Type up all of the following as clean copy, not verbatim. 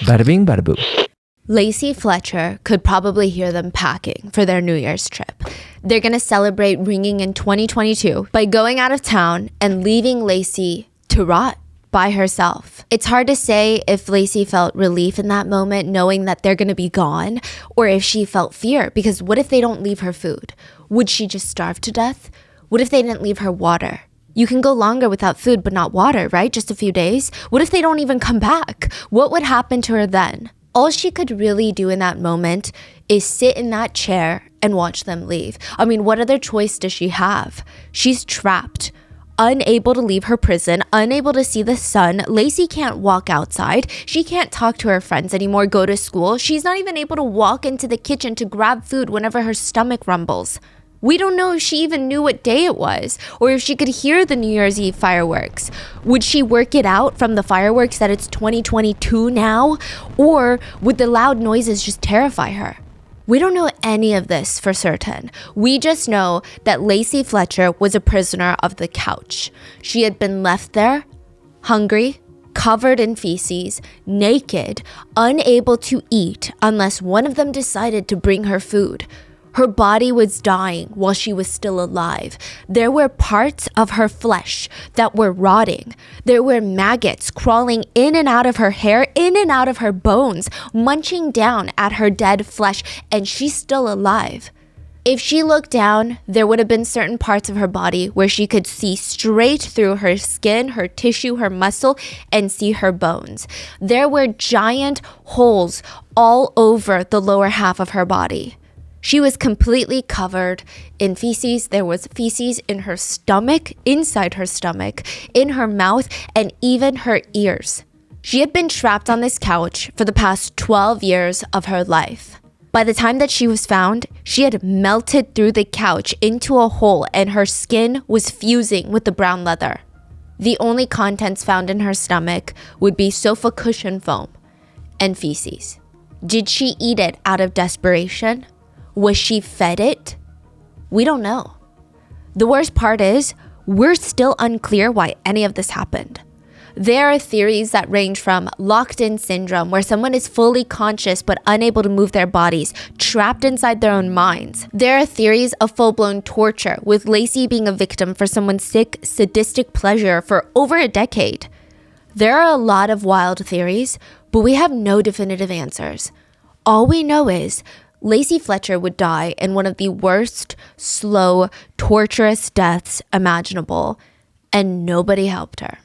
Bada bing, bada boo. Lacey Fletcher could probably hear them packing for their New Year's trip. They're going to celebrate ringing in 2022 by going out of town and leaving Lacey to rot by herself. It's hard to say if Lacey felt relief in that moment knowing that they're going to be gone, or if she felt fear, because what if they don't leave her food? Would she just starve to death? What if they didn't leave her water? You can go longer without food but not water, right? Just a few days. What if they don't even come back? What would happen to her then? All she could really do in that moment is sit in that chair and watch them leave. I mean, what other choice does she have? She's trapped, unable to leave her prison, unable to see the sun. Lacey can't walk outside. She can't talk to her friends anymore, go to school. She's not even able to walk into the kitchen to grab food whenever her stomach rumbles. We don't know if she even knew what day it was, or if she could hear the New Year's Eve fireworks. Would she work it out from the fireworks that it's 2022 now? Or would the loud noises just terrify her? We don't know any of this for certain. We just know that Lacey Fletcher was a prisoner of the couch. She had been left there, hungry, covered in feces, naked, unable to eat unless one of them decided to bring her food. Her body was dying while she was still alive. There were parts of her flesh that were rotting. There were maggots crawling in and out of her hair, in and out of her bones, munching down at her dead flesh, and she's still alive. If she looked down, there would have been certain parts of her body where she could see straight through her skin, her tissue, her muscle, and see her bones. There were giant holes all over the lower half of her body. She was completely covered in feces. There was feces in her stomach, inside her stomach, in her mouth, and even her ears. She had been trapped on this couch for the past 12 years of her life. By the time that she was found, she had melted through the couch into a hole, and her skin was fusing with the brown leather. The only contents found in her stomach would be sofa cushion foam and feces. Did she eat it out of desperation? Was she fed it? We don't know. The worst part is, we're still unclear why any of this happened. There are theories that range from locked-in syndrome, where someone is fully conscious but unable to move their bodies, trapped inside their own minds. There are theories of full-blown torture, with Lacey being a victim for someone's sick, sadistic pleasure for over a decade. There are a lot of wild theories, but we have no definitive answers. All we know is Lacey Fletcher would die in one of the worst, slow, torturous deaths imaginable, and nobody helped her.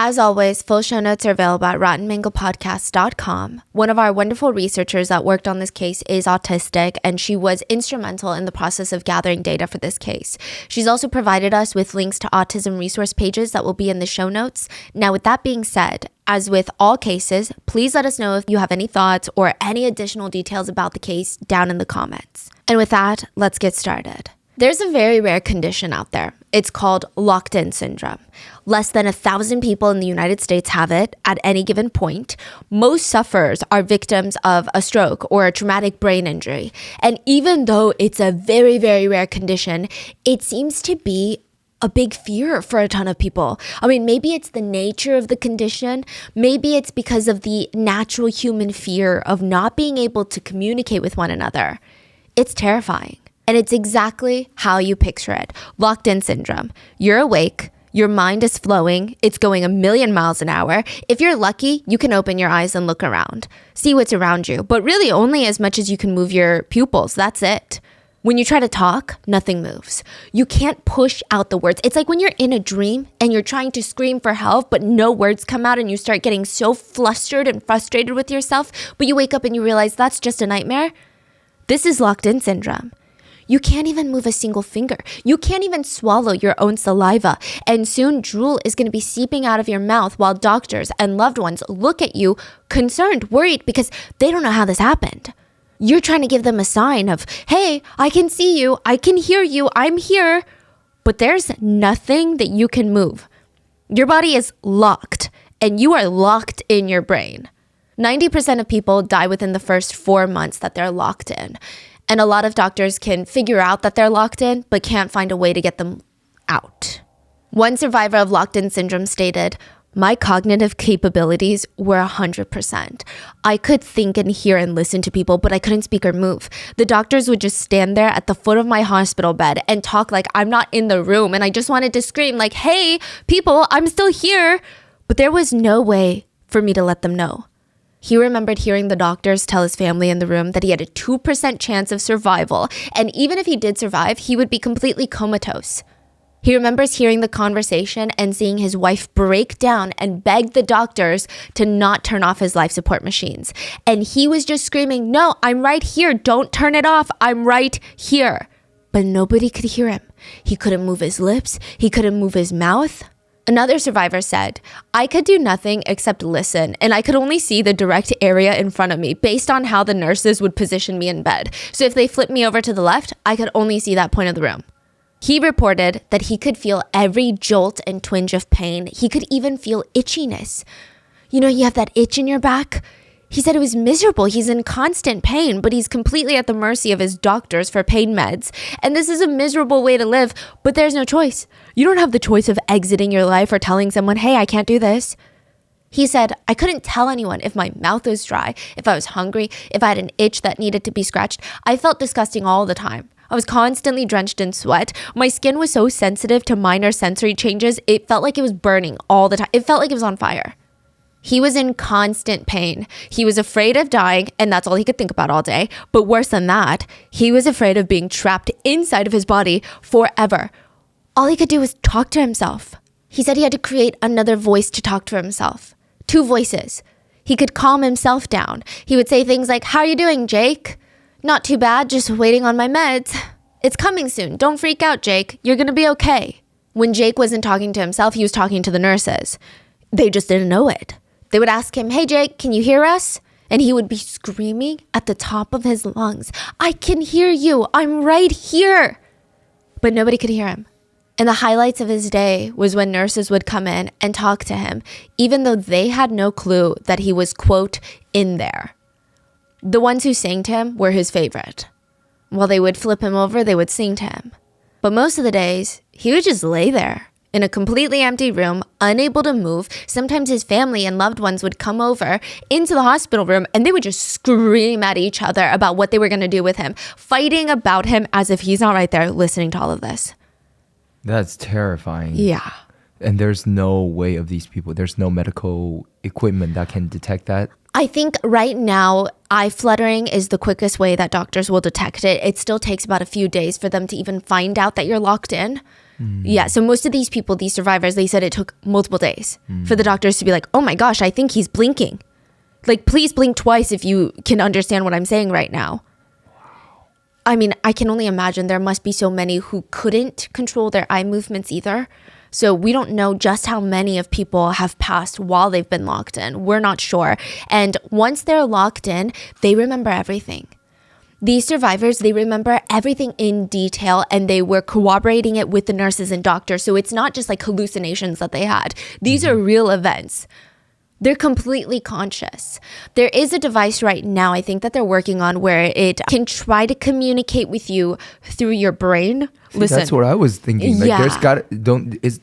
As always, full show notes are available at rottenmangopodcast.com. One of our wonderful researchers that worked on this case is autistic, and she was instrumental in the process of gathering data for this case. She's also provided us with links to autism resource pages that will be in the show notes. Now, with that being said, as with all cases, please let us know if you have any thoughts or any additional details about the case down in the comments. And with that, let's get started. There's a very rare condition out there. It's called locked-in syndrome. Less than 1,000 people in the United States have it at any given point. Most sufferers are victims of a stroke or a traumatic brain injury. And even though it's a very, very rare condition, it seems to be a big fear for a ton of people. I mean, maybe it's the nature of the condition. Maybe it's because of the natural human fear of not being able to communicate with one another. It's terrifying. And it's exactly how you picture it. Locked-in syndrome. You're awake. Your mind is flowing. It's going 1,000,000 miles an hour. If you're lucky, you can open your eyes and look around. See what's around you. But really only as much as you can move your pupils. That's it. When you try to talk, nothing moves. You can't push out the words. It's like when you're in a dream and you're trying to scream for help, but no words come out and you start getting so flustered and frustrated with yourself, but you wake up and you realize that's just a nightmare. This is locked-in syndrome. You can't even move a single finger. You can't even swallow your own saliva. And soon drool is going to be seeping out of your mouth while doctors and loved ones look at you concerned, worried, because they don't know how this happened. You're trying to give them a sign of, hey, I can see you, I can hear you, I'm here. but there's nothing that you can move. Your body is locked, and you are locked in your brain. 90% of people die within the first 4 months that they're locked in. And a lot of doctors can figure out that they're locked in, but can't find a way to get them out. One survivor of locked-in syndrome stated, "My cognitive capabilities were 100%. I could think and hear and listen to people, but I couldn't speak or move. The doctors would just stand there at the foot of my hospital bed and talk like I'm not in the room, and I just wanted to scream like, hey, people, I'm still here. But there was no way for me to let them know." He remembered hearing the doctors tell his family in the room that he had a 2% chance of survival, and even if he did survive, he would be completely comatose. He remembers hearing the conversation and seeing his wife break down and beg the doctors to not turn off his life support machines. And he was just screaming, "No, I'm right here. Don't turn it off. I'm right here." But nobody could hear him. He couldn't move his lips. He couldn't move his mouth. Another survivor said, "I could do nothing except listen, and I could only see the direct area in front of me based on how the nurses would position me in bed. So if they flipped me over to the left, I could only see that point of the room." He reported that he could feel every jolt and twinge of pain. He could even feel itchiness. You know, you have that itch in your back? He said it was miserable. He's in constant pain, but he's completely at the mercy of his doctors for pain meds. And this is a miserable way to live, but there's no choice. You don't have the choice of exiting your life or telling someone, "Hey, I can't do this." He said, "I couldn't tell anyone if my mouth was dry, if I was hungry, if I had an itch that needed to be scratched. I felt disgusting all the time. I was constantly drenched in sweat. My skin was so sensitive to minor sensory changes, it felt like it was burning all the time. It felt like it was on fire." He was in constant pain. He was afraid of dying, and that's all he could think about all day. But worse than that, he was afraid of being trapped inside of his body forever. All he could do was talk to himself. He said he had to create another voice to talk to himself. 2 voices. He could calm himself down. He would say things like, "How are you doing, Jake?" "Not too bad, just waiting on my meds." "It's coming soon. Don't freak out, Jake. You're gonna be okay." When Jake wasn't talking to himself, he was talking to the nurses. They just didn't know it. They would ask him, "Hey, Jake, can you hear us?" And he would be screaming at the top of his lungs, "I can hear you. I'm right here." But nobody could hear him. And the highlights of his day was when nurses would come in and talk to him, even though they had no clue that he was, quote, in there. The ones who sang to him were his favorite. While they would flip him over, they would sing to him. But most of the days, he would just lay there in a completely empty room, unable to move. Sometimes his family and loved ones would come over into the hospital room and they would just scream at each other about what they were going to do with him, fighting about him as if he's not right there listening to all of this. That's terrifying. Yeah. And there's no way of these people, there's no medical equipment that can detect that? I think right now, eye fluttering is the quickest way that doctors will detect it. It still takes about a few days for them to even find out that you're locked in. Yeah, so most of these people, these survivors, they said it took multiple days for the doctors to be like, "Oh my gosh, I think he's blinking. Like, please blink twice if you can understand what I'm saying right now." Wow. I mean, I can only imagine there must be so many who couldn't control their eye movements either. So we don't know just how many of people have passed while they've been locked in. We're not sure. And once they're locked in, they remember everything. These survivors, they remember everything in detail and they were corroborating it with the nurses and doctors. So it's not just like hallucinations that they had. These are real events. They're completely conscious. There is a device right now, I think, that they're working on where it can try to communicate with you through your brain. See, that's what I was thinking. Like, Yeah.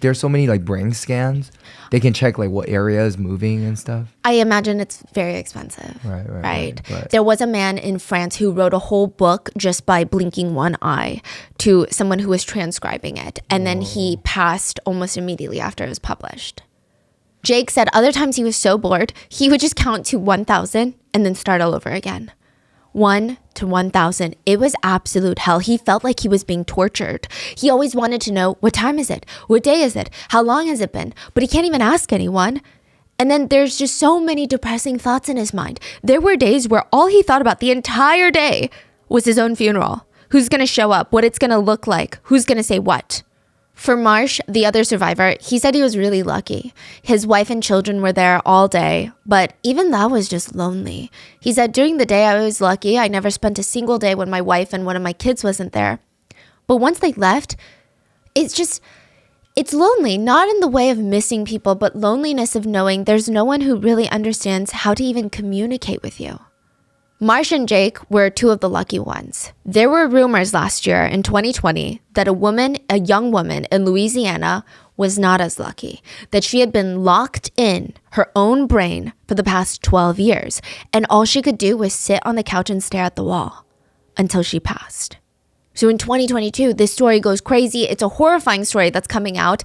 there's so many like brain scans. They can check like what area is moving and stuff. I imagine it's very expensive. Right. But There was a man in France who wrote a whole book just by blinking one eye to someone who was transcribing it. And then he passed almost immediately after it was published. Jake said other times he was so bored, he would just count to 1,000 and then start all over again. 1 to 1,000. It was absolute hell. He felt like he was being tortured. He always wanted to know, what time is it? What day is it? How long has it been? But he can't even ask anyone. And then there's just so many depressing thoughts in his mind. There were days where all he thought about the entire day was his own funeral. Who's going to show up? What it's going to look like? Who's going to say what? For Marsh, the other survivor, he said he was really lucky. His wife and children were there all day, but even that was just lonely. He said, during the day I was lucky. I never spent a single day when my wife and one of my kids wasn't there. But once they left, it's lonely, not in the way of missing people, but loneliness of knowing there's no one who really understands how to even communicate with you. Marsh and Jake were two of the lucky ones. There were rumors last year in 2020 that a young woman in Louisiana was not as lucky, that she had been locked in her own brain for the past 12 years, and all she could do was sit on the couch and stare at the wall until she passed. So in 2022, this story goes crazy. It's a horrifying story that's coming out,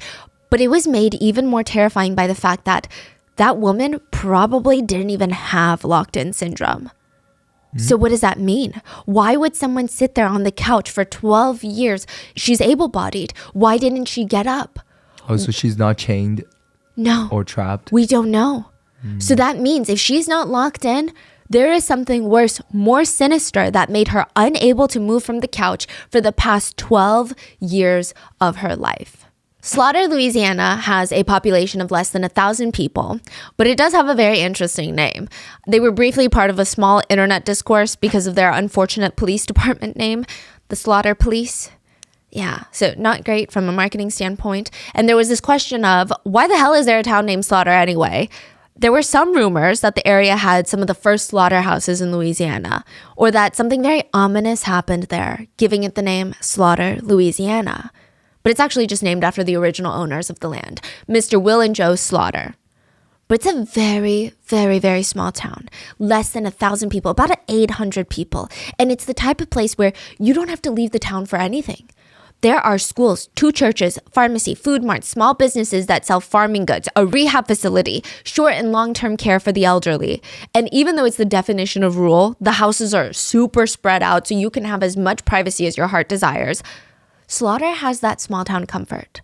but it was made even more terrifying by the fact that that woman probably didn't even have locked-in syndrome. So what does that mean? Why would someone sit there on the couch for 12 years? She's able-bodied. Why didn't she get up? Oh, so she's not chained? No. Or trapped? We don't know. So that means if she's not locked in, there is something worse, more sinister that made her unable to move from the couch for the past 12 years of her life. Slaughter, Louisiana has a population of less than 1,000 people, but it does have a very interesting name. They were briefly part of a small internet discourse because of their unfortunate police department name, the Slaughter Police. Yeah, so not great from a marketing standpoint. And there was this question of, why the hell is there a town named Slaughter anyway? There were some rumors that the area had some of the first slaughterhouses in Louisiana, or that something very ominous happened there, giving it the name Slaughter, Louisiana. But it's actually just named after the original owners of the land, Mr. Will and Joe Slaughter. But it's a very, very, very small town. Less than 1,000 people, about 800 people. And it's the type of place where you don't have to leave the town for anything. There are schools, 2 churches, pharmacy, food marts, small businesses that sell farming goods, a rehab facility, short and long-term care for the elderly. And even though it's the definition of rural, the houses are super spread out so you can have as much privacy as your heart desires. Slaughter has that small town comfort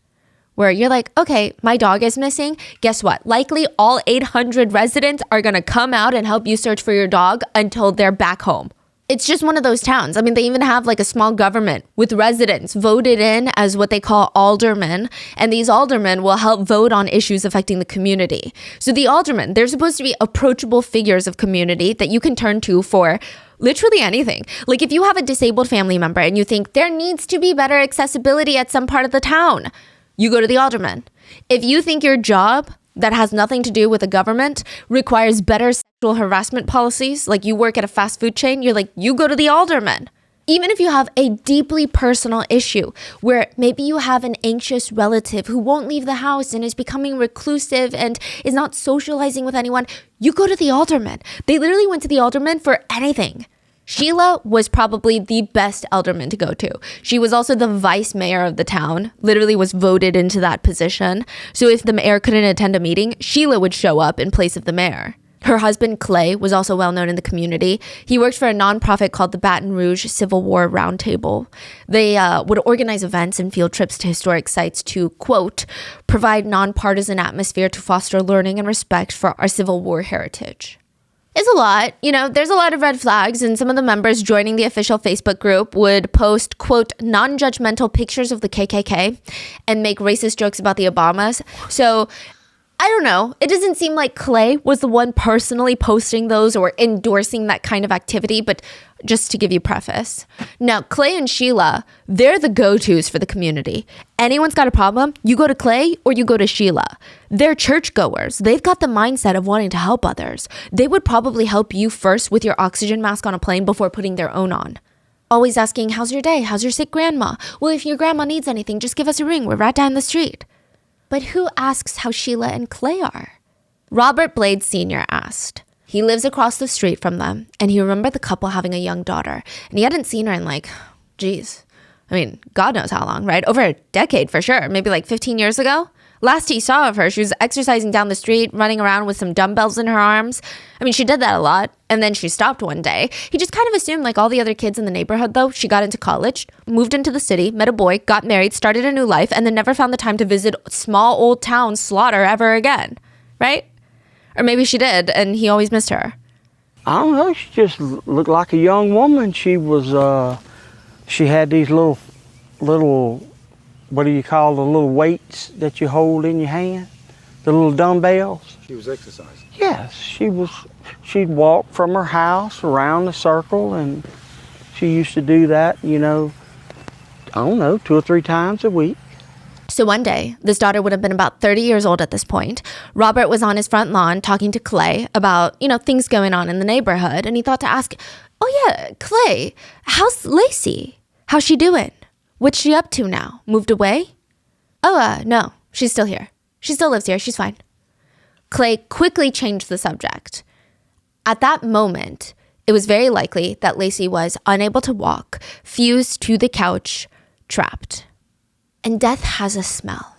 where you're like, okay, my dog is missing. Guess what? Likely all 800 residents are going to come out and help you search for your dog until they're back home. It's just one of those towns. I mean, they even have like a small government with residents voted in as what they call aldermen. And these aldermen will help vote on issues affecting the community. So the aldermen, they're supposed to be approachable figures of community that you can turn to for literally anything. Like if you have a disabled family member and you think there needs to be better accessibility at some part of the town, you go to the alderman. If you think your job that has nothing to do with the government requires better sexual harassment policies, like you work at a fast food chain, you're like, you go to the alderman. Even if you have a deeply personal issue where maybe you have an anxious relative who won't leave the house and is becoming reclusive and is not socializing with anyone, you go to the alderman. They literally went to the alderman for anything. Sheila was probably the best alderman to go to. She was also the vice mayor of the town, literally was voted into that position. So if the mayor couldn't attend a meeting, Sheila would show up in place of the mayor. Her husband, Clay, was also well known in the community. He worked for a nonprofit called the Baton Rouge Civil War Roundtable. They would organize events and field trips to historic sites to, quote, provide nonpartisan atmosphere to foster learning and respect for our Civil War heritage. It's a lot. You know, there's a lot of red flags, and some of the members joining the official Facebook group would post, quote, non-judgmental pictures of the KKK and make racist jokes about the Obamas. So I don't know. It doesn't seem like Clay was the one personally posting those or endorsing that kind of activity, but just to give you preface. Now, Clay and Sheila, they're the go-tos for the community. Anyone's got a problem, you go to Clay or you go to Sheila. They're churchgoers. They've got the mindset of wanting to help others. They would probably help you first with your oxygen mask on a plane before putting their own on. Always asking, how's your day? How's your sick grandma? Well, if your grandma needs anything, just give us a ring. We're right down the street. But who asks how Sheila and Clay are? Robert Blades Sr. asked. He lives across the street from them, and he remembered the couple having a young daughter, and he hadn't seen her in God knows how long, right? Over a decade for sure, maybe like 15 years ago. Last he saw of her, she was exercising down the street, running around with some dumbbells in her arms. I mean, she did that a lot, and then she stopped one day. He just kind of assumed, like all the other kids in the neighborhood, though, she got into college, moved into the city, met a boy, got married, started a new life, and then never found the time to visit small old town Slaughter ever again, right? Or maybe she did, and he always missed her. I don't know, she just looked like a young woman. She was, she had these little, what do you call the little weights that you hold in your hand? The little dumbbells? She was exercising? Yes, she'd walk from her house around the circle, and she used to do that, you know, I don't know, 2 or 3 times a week. So one day, this daughter would have been about 30 years old at this point. Robert was on his front lawn talking to Clay about, things going on in the neighborhood. And he thought to ask, oh yeah, Clay, how's Lacey? How's she doing? What's she up to now? Moved away? Oh, no, she's still here. She still lives here. She's fine. Clay quickly changed the subject. At that moment, it was very likely that Lacey was unable to walk, fused to the couch, trapped. And death has a smell.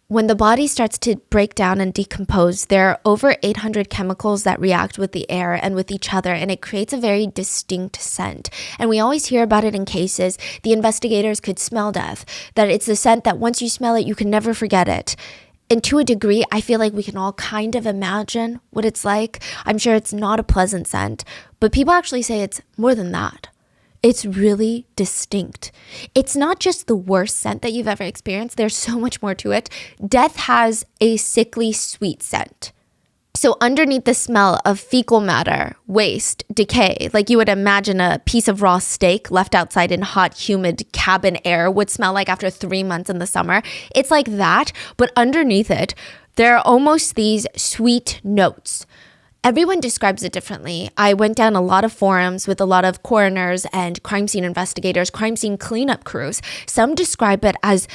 When the body starts to break down and decompose, there are over 800 chemicals that react with the air and with each other, and it creates a very distinct scent. And we always hear about it in cases. The investigators could smell death, that it's a scent that once you smell it, you can never forget it. And to a degree, I feel like we can all kind of imagine what it's like. I'm sure it's not a pleasant scent, but people actually say it's more than that. It's really distinct. It's not just the worst scent that you've ever experienced. There's so much more to it. Death has a sickly sweet scent. So underneath the smell of fecal matter, waste, decay, like you would imagine a piece of raw steak left outside in hot, humid cabin air would smell like after 3 months in the summer. It's like that, but underneath it, there are almost these sweet notes. Everyone describes it differently. I went down a lot of forums with a lot of coroners and crime scene investigators, crime scene cleanup crews. Some describe it as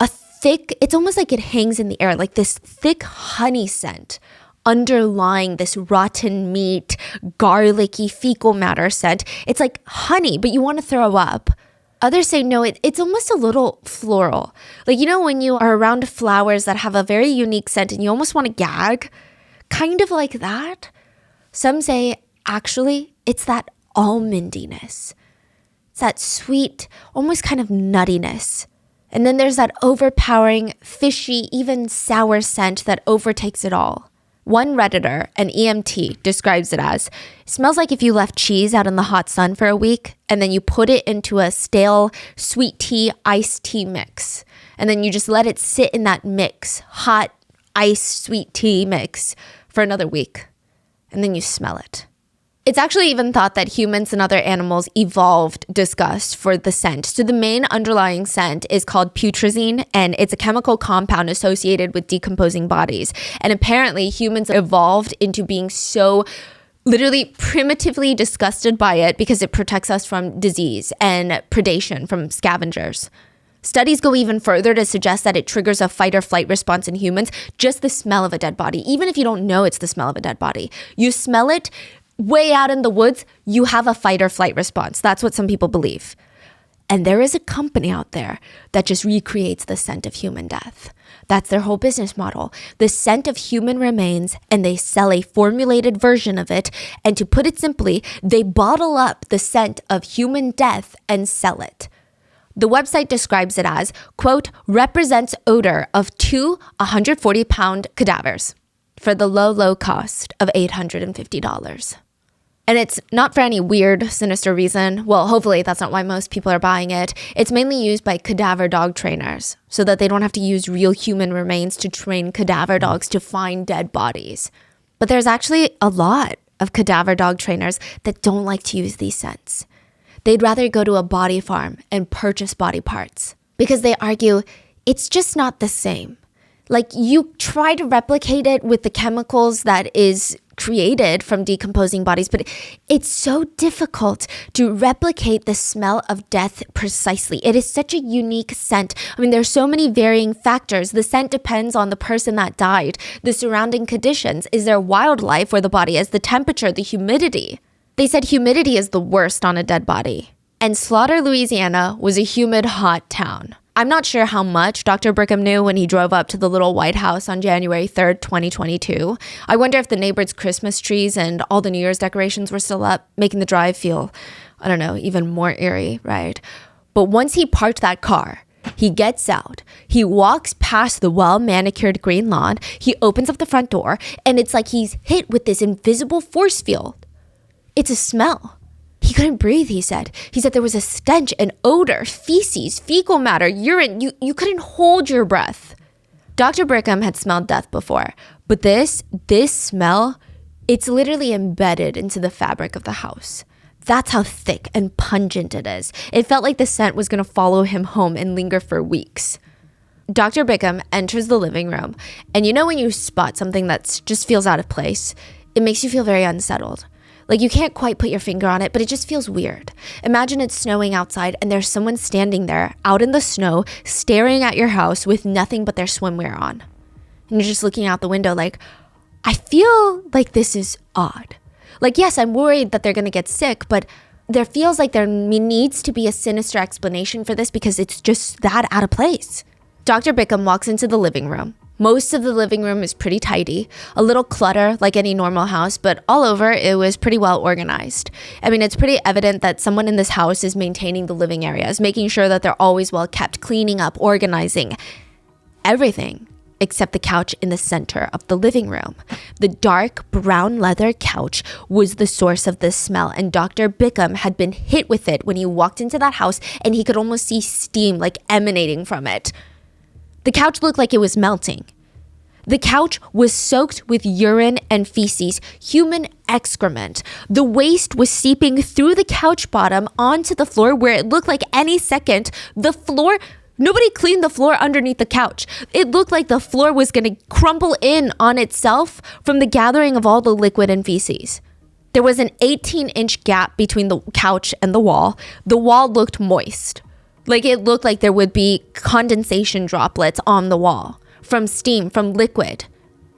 a thick, it's almost like it hangs in the air, like this thick honey scent underlying this rotten meat, garlicky fecal matter scent. It's like honey, but you want to throw up. Others say no, it's almost a little floral. Like, when you are around flowers that have a very unique scent and you almost want to gag, kind of like that. Some say, actually, it's that almondiness. It's that sweet, almost kind of nuttiness. And then there's that overpowering, fishy, even sour scent that overtakes it all. One Redditor, an EMT, describes it as, smells like if you left cheese out in the hot sun for a week and then you put it into a stale sweet tea, iced tea mix. And then you just let it sit in that mix, hot, iced sweet tea mix, for another week. And then you smell it. It's actually even thought that humans and other animals evolved disgust for the scent. So the main underlying scent is called putrescine, and it's a chemical compound associated with decomposing bodies. And apparently humans evolved into being so literally primitively disgusted by it because it protects us from disease and predation from scavengers. Studies go even further to suggest that it triggers a fight or flight response in humans, just the smell of a dead body. Even if you don't know it's the smell of a dead body, you smell it way out in the woods, you have a fight or flight response. That's what some people believe. And there is a company out there that just recreates the scent of human death. That's their whole business model. The scent of human remains, and they sell a formulated version of it. And to put it simply, they bottle up the scent of human death and sell it. The website describes it as, quote, represents odor of 2 140-pound cadavers for the low cost of $850. And it's not for any weird, sinister reason. Well, hopefully that's not why most people are buying it. It's mainly used by cadaver dog trainers so that they don't have to use real human remains to train cadaver dogs to find dead bodies. But there's actually a lot of cadaver dog trainers that don't like to use these scents. They'd rather go to a body farm and purchase body parts because they argue it's just not the same. Like, you try to replicate it with the chemicals that is created from decomposing bodies, but it's so difficult to replicate the smell of death precisely. It is such a unique scent. I mean, there's so many varying factors. The scent depends on the person that died, the surrounding conditions. Is there wildlife where the body is, the temperature, the humidity? They said humidity is the worst on a dead body. And Slaughter, Louisiana was a humid, hot town. I'm not sure how much Dr. Brickham knew when he drove up to the little White House on January 3rd, 2022. I wonder if the neighbor's Christmas trees and all the New Year's decorations were still up, making the drive feel, I don't know, even more eerie, right? But once he parked that car, he gets out, he walks past the well-manicured green lawn, he opens up the front door, and it's like he's hit with this invisible force field. It's a smell. He couldn't breathe, he said. He said there was a stench, an odor, feces, fecal matter, urine. You couldn't hold your breath. Dr. Brickham had smelled death before, but this smell, it's literally embedded into the fabric of the house. That's how thick and pungent it is. It felt like the scent was going to follow him home and linger for weeks. Dr. Bickham enters the living room, and you know when you spot something that just feels out of place, it makes you feel very unsettled. Like you can't quite put your finger on it, but it just feels weird. Imagine it's snowing outside and there's someone standing there out in the snow, staring at your house with nothing but their swimwear on. And you're just looking out the window like, I feel like this is odd. Like, yes, I'm worried that they're going to get sick, but there feels like there needs to be a sinister explanation for this because it's just that out of place. Dr. Bickham walks into the living room. Most of the living room is pretty tidy, a little clutter like any normal house, but all over it was pretty well organized. I mean, it's pretty evident that someone in this house is maintaining the living areas, making sure that they're always well kept, cleaning up, organizing everything except the couch in the center of the living room. The dark brown leather couch was the source of the smell, and Dr. Bickham had been hit with it when he walked into that house, and he could almost see steam like emanating from it. The couch looked like it was melting. The couch was soaked with urine and feces, human excrement. The waste was seeping through the couch bottom onto the floor where it looked like any second nobody cleaned the floor underneath the couch. It looked like the floor was going to crumble in on itself from the gathering of all the liquid and feces. There was an 18-inch gap between the couch and the wall. The wall looked moist. Like it looked like there would be condensation droplets on the wall from steam, from liquid.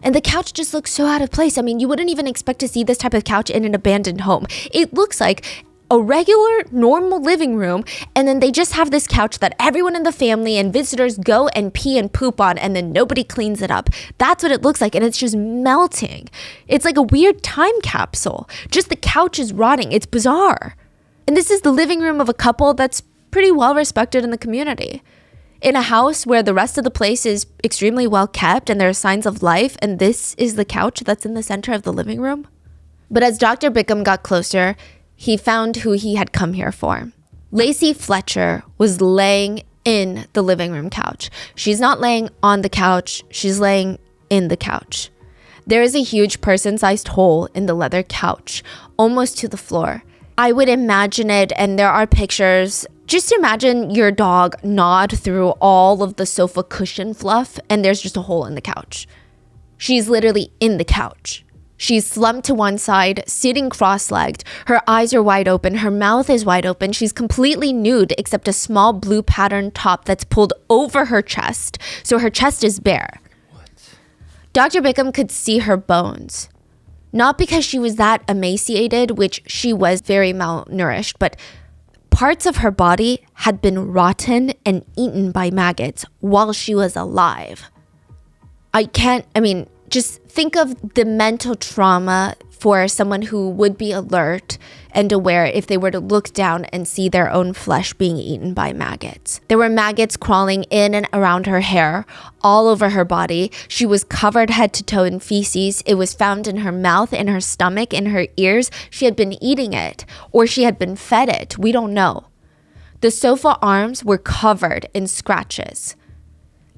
And the couch just looked so out of place. I mean, you wouldn't even expect to see this type of couch in an abandoned home. It looks like a regular, normal living room, and then they just have this couch that everyone in the family and visitors go and pee and poop on, and then nobody cleans it up. That's what it looks like, and it's just melting. It's like a weird time capsule. Just the couch is rotting. It's bizarre. And this is the living room of a couple that's pretty well respected in the community. In a house where the rest of the place is extremely well kept and there are signs of life, and this is the couch that's in the center of the living room. But as Dr. Bickham got closer, he found who he had come here for. Lacey Fletcher was laying in the living room couch. She's not laying on the couch, she's laying in the couch. There is a huge person-sized hole in the leather couch, almost to the floor. I would imagine it, and there are pictures. Just imagine your dog gnawed through all of the sofa cushion fluff, and there's just a hole in the couch. She's literally in the couch. She's slumped to one side, sitting cross-legged. Her eyes are wide open. Her mouth is wide open. She's completely nude except a small blue patterned top that's pulled over her chest. So her chest is bare. What? Dr. Bickham could see her bones. Not because she was that emaciated, which she was very malnourished, but parts of her body had been rotten and eaten by maggots while she was alive. Just think of the mental trauma for someone who would be alert and aware if they were to look down and see their own flesh being eaten by maggots. There were maggots crawling in and around her hair, all over her body. She was covered head to toe in feces. It was found in her mouth, in her stomach, in her ears. She had been eating it, or she had been fed it. We don't know. The sofa arms were covered in scratches.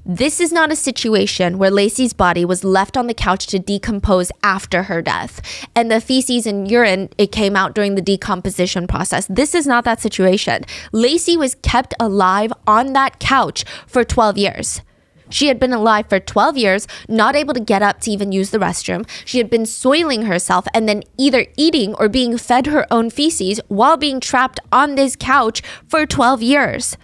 This is not a situation where Lacey's body was left on the couch to decompose after her death, and the feces and urine, it came out during the decomposition process. This is not that situation. Lacey was kept alive on that couch for 12 years. She had been alive for 12 years, not able to get up to even use the restroom. She had been soiling herself and then either eating or being fed her own feces while being trapped on this couch for 12 years.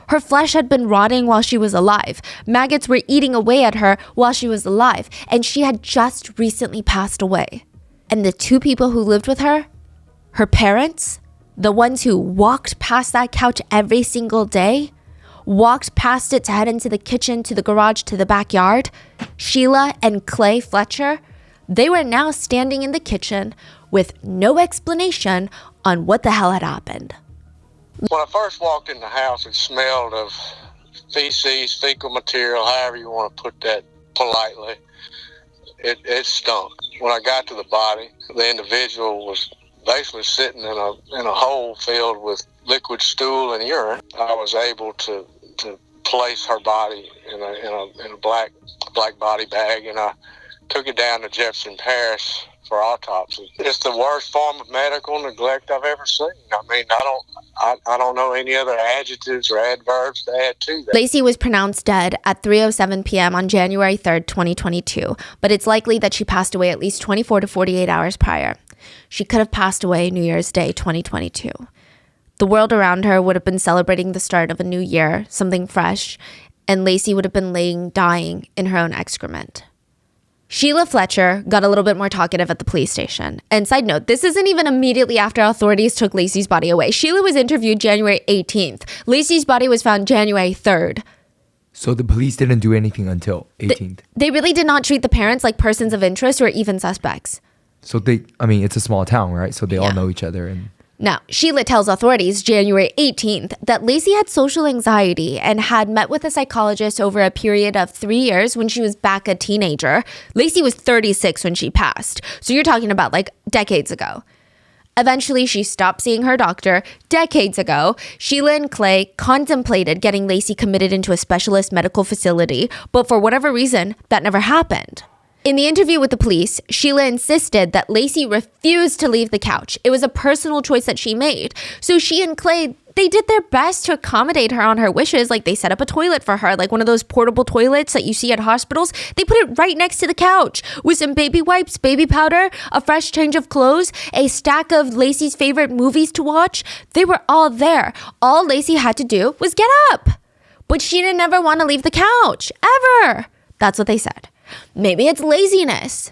Her flesh had been rotting while she was alive. Maggots were eating away at her while she was alive, and she had just recently passed away. And the two people who lived with her, her parents, the ones who walked past that couch every single day, walked past it to head into the kitchen, to the garage, to the backyard, Sheila and Clay Fletcher, they were now standing in the kitchen with no explanation on what the hell had happened. When I first walked in the house, it smelled of feces, fecal material, however you want to put that politely. It stunk. When I got to the body, the individual was basically sitting in a hole filled with liquid stool and urine. I was able to place her body in a black body bag, and I took it down to Jefferson Parish for autopsy. It's the worst form of medical neglect I've ever seen. I mean, I don't know any other adjectives or adverbs to add to that. Laci was pronounced dead at 3:07 p.m. on January 3rd, 2022, but it's likely that she passed away at least 24 to 48 hours prior. She could have passed away New Year's Day, 2022. The world around her would have been celebrating the start of a new year, something fresh, and Laci would have been laying dying in her own excrement. Sheila Fletcher got a little bit more talkative at the police station. And side note, this isn't even immediately after authorities took Laci's body away. Sheila was interviewed January 18th. Laci's body was found January 3rd. So the police didn't do anything until 18th. They really did not treat the parents like persons of interest or even suspects. So it's a small town, right? So they all Yeah. know each other. And Now, Sheila tells authorities January 18th that Laci had social anxiety and had met with a psychologist over a period of 3 years when she was back a teenager. Laci was 36 when she passed. So you're talking about like decades ago. Eventually, she stopped seeing her doctor decades ago. Sheila and Clay contemplated getting Laci committed into a specialist medical facility, but for whatever reason, that never happened. In the interview with the police, Sheila insisted that Laci refused to leave the couch. It was a personal choice that she made. So she and Clay, they did their best to accommodate her on her wishes. Like they set up a toilet for her, like one of those portable toilets that you see at hospitals. They put it right next to the couch with some baby wipes, baby powder, a fresh change of clothes, a stack of Laci's favorite movies to watch. They were all there. All Laci had to do was get up. But she didn't ever want to leave the couch, ever. That's what they said. Maybe it's laziness.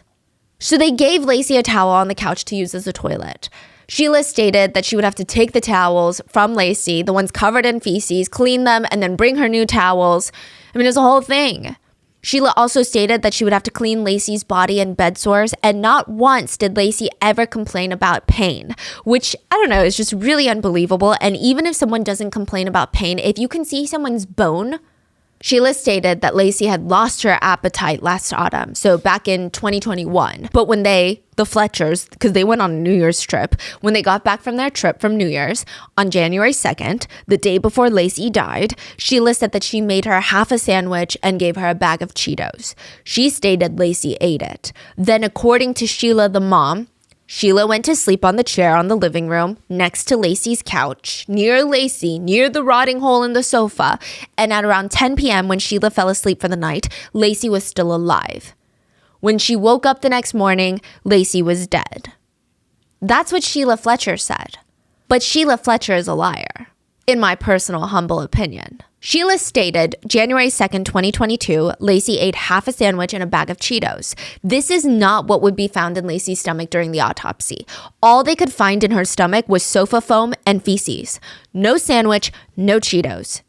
So they gave Laci a towel on the couch to use as a toilet. Sheila stated that she would have to take the towels from Laci, the ones covered in feces, clean them, and then bring her new towels. I mean, it was a whole thing. Sheila also stated that she would have to clean Laci's body and bed sores, and not once did Laci ever complain about pain, which, I don't know, is just really unbelievable. And even if someone doesn't complain about pain, if you can see someone's bone, Sheila stated that Laci had lost her appetite last autumn, so back in 2021. But when the Fletchers, because they went on a New Year's trip, when they got back from their trip from New Year's on January 2nd, the day before Laci died, Sheila said that she made her half a sandwich and gave her a bag of Cheetos. She stated Laci ate it. Then, according to Sheila, the mom, Sheila went to sleep on the chair on the living room next to Laci's couch, near Laci, near the rotting hole in the sofa. And at around 10 p.m. when Sheila fell asleep for the night, Laci was still alive. When she woke up the next morning, Laci was dead. That's what Sheila Fletcher said. But Sheila Fletcher is a liar, in my personal humble opinion. Sheila stated January 2nd, 2022, Laci ate half a sandwich and a bag of Cheetos. This is not what would be found in Laci's stomach during the autopsy. All they could find in her stomach was sofa foam and feces. No sandwich, no Cheetos.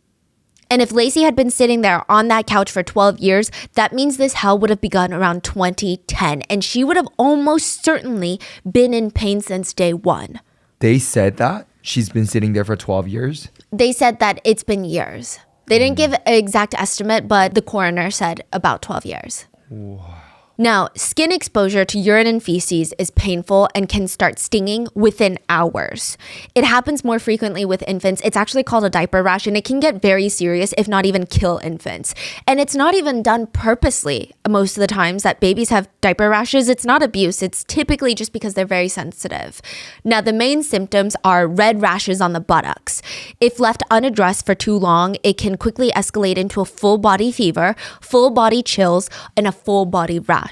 And if Laci had been sitting there on that couch for 12 years, that means this hell would have begun around 2010, and she would have almost certainly been in pain since day one. they said that she's been sitting there for 12 years. They said that it's been years. They didn't give an exact estimate, but the coroner said about 12 years. Wow. Now, skin exposure to urine and feces is painful and can start stinging within hours. It happens more frequently with infants. It's actually called a diaper rash, and it can get very serious, if not even kill infants. And it's not even done purposely. Most of the times that babies have diaper rashes, it's not abuse. It's typically just because they're very sensitive. Now, the main symptoms are red rashes on the buttocks. If left unaddressed for too long, it can quickly escalate into a full body fever, full body chills, and a full body rash.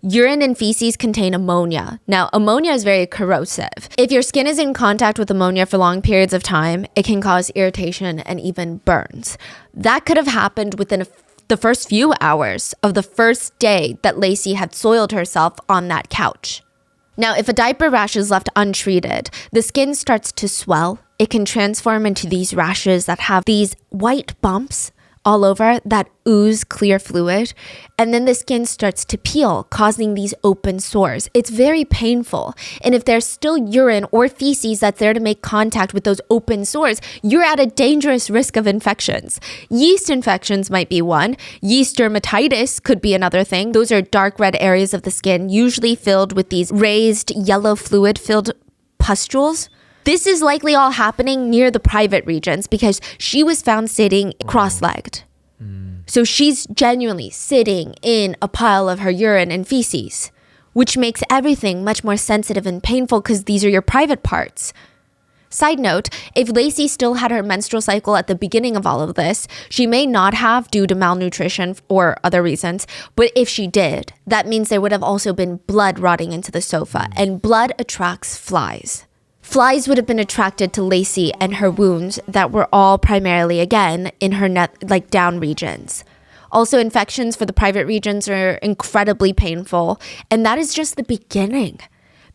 Urine and feces contain ammonia. Now, ammonia is very corrosive. If your skin is in contact with ammonia for long periods of time, it can cause irritation and even burns. That could have happened within the first few hours of the first day that Laci had soiled herself on that couch. Now, if a diaper rash is left untreated, the skin starts to swell. It can transform into these rashes that have these white bumps all over that ooze clear fluid, and then the skin starts to peel, causing these open sores. It's very painful, and if there's still urine or feces that's there to make contact with those open sores, you're at a dangerous risk of infections. Yeast infections might be one. Yeast dermatitis could be another thing. Those are dark red areas of the skin, usually filled with these raised yellow fluid-filled pustules. This is likely all happening near the private regions because she was found sitting cross-legged. So she's genuinely sitting in a pile of her urine and feces. which makes everything much more sensitive and painful because these are your private parts. Side note, if Lacey still had her menstrual cycle at the beginning of all of this, she may not have due to malnutrition or other reasons, but if she did, that means there would have also been blood rotting into the sofa, and blood attracts flies. Flies would have been attracted to Lacey and her wounds that were all primarily, again, in her down regions. Also, infections for the private regions are incredibly painful, and that is just the beginning.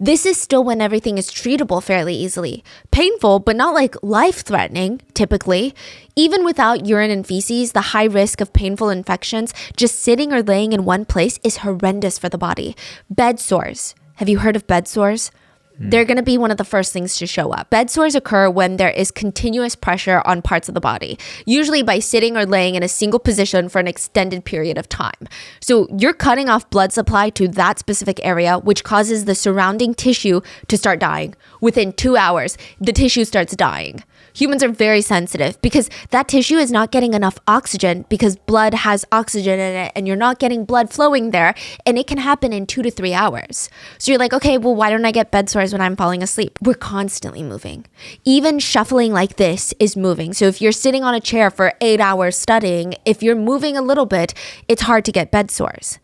This is still when everything is treatable fairly easily. Painful, but not like life-threatening, typically. Even without urine and feces, the high risk of painful infections just sitting or laying in one place is horrendous for the body. Bed sores. Have you heard of bed sores? They're going to be one of the first things to show up. Bed sores occur when there is continuous pressure on parts of the body, usually by sitting or laying in a single position for an extended period of time. So you're cutting off blood supply to that specific area, which causes the surrounding tissue to start dying. Within 2 hours, the tissue starts dying. Humans are very sensitive because that tissue is not getting enough oxygen because blood has oxygen in it and you're not getting blood flowing there, and it can happen in 2 to 3 hours. So you're like, okay, well, why don't I get bed sores when I'm falling asleep? We're constantly moving. Even shuffling like this is moving. So if you're sitting on a chair for 8 hours studying, if you're moving a little bit, it's hard to get bed sores.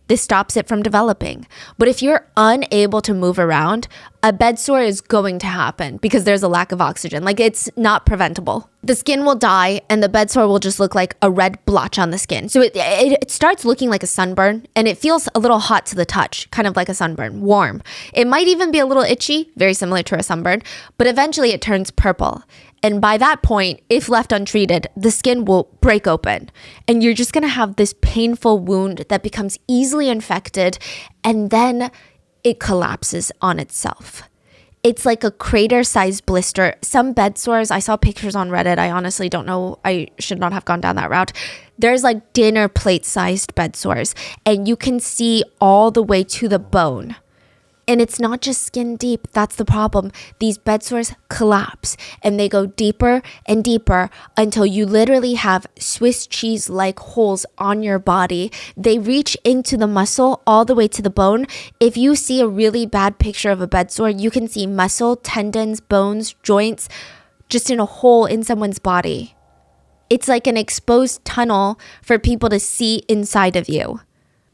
This stops it from developing. But if you're unable to move around, a bed sore is going to happen because there's a lack of oxygen. Like, it's not preventable. The skin will die and the bed sore will just look like a red blotch on the skin. So it starts looking like a sunburn, and it feels a little hot to the touch, kind of like a sunburn, warm. It might even be a little itchy, very similar to a sunburn, but eventually it turns purple. And by that point, if left untreated, the skin will break open and you're just going to have this painful wound that becomes easily infected, and then it collapses on itself. It's like a crater-sized blister. Some bed sores, I saw pictures on Reddit. I honestly don't know. I should not have gone down that route. There's like dinner plate-sized bed sores, and you can see all the way to the bone. And it's not just skin deep. That's the problem. These bed sores collapse and they go deeper and deeper until you literally have Swiss cheese-like holes on your body. They reach into the muscle all the way to the bone. If you see a really bad picture of a bed sore, you can see muscle, tendons, bones, joints, just in a hole in someone's body. It's like an exposed tunnel for people to see inside of you.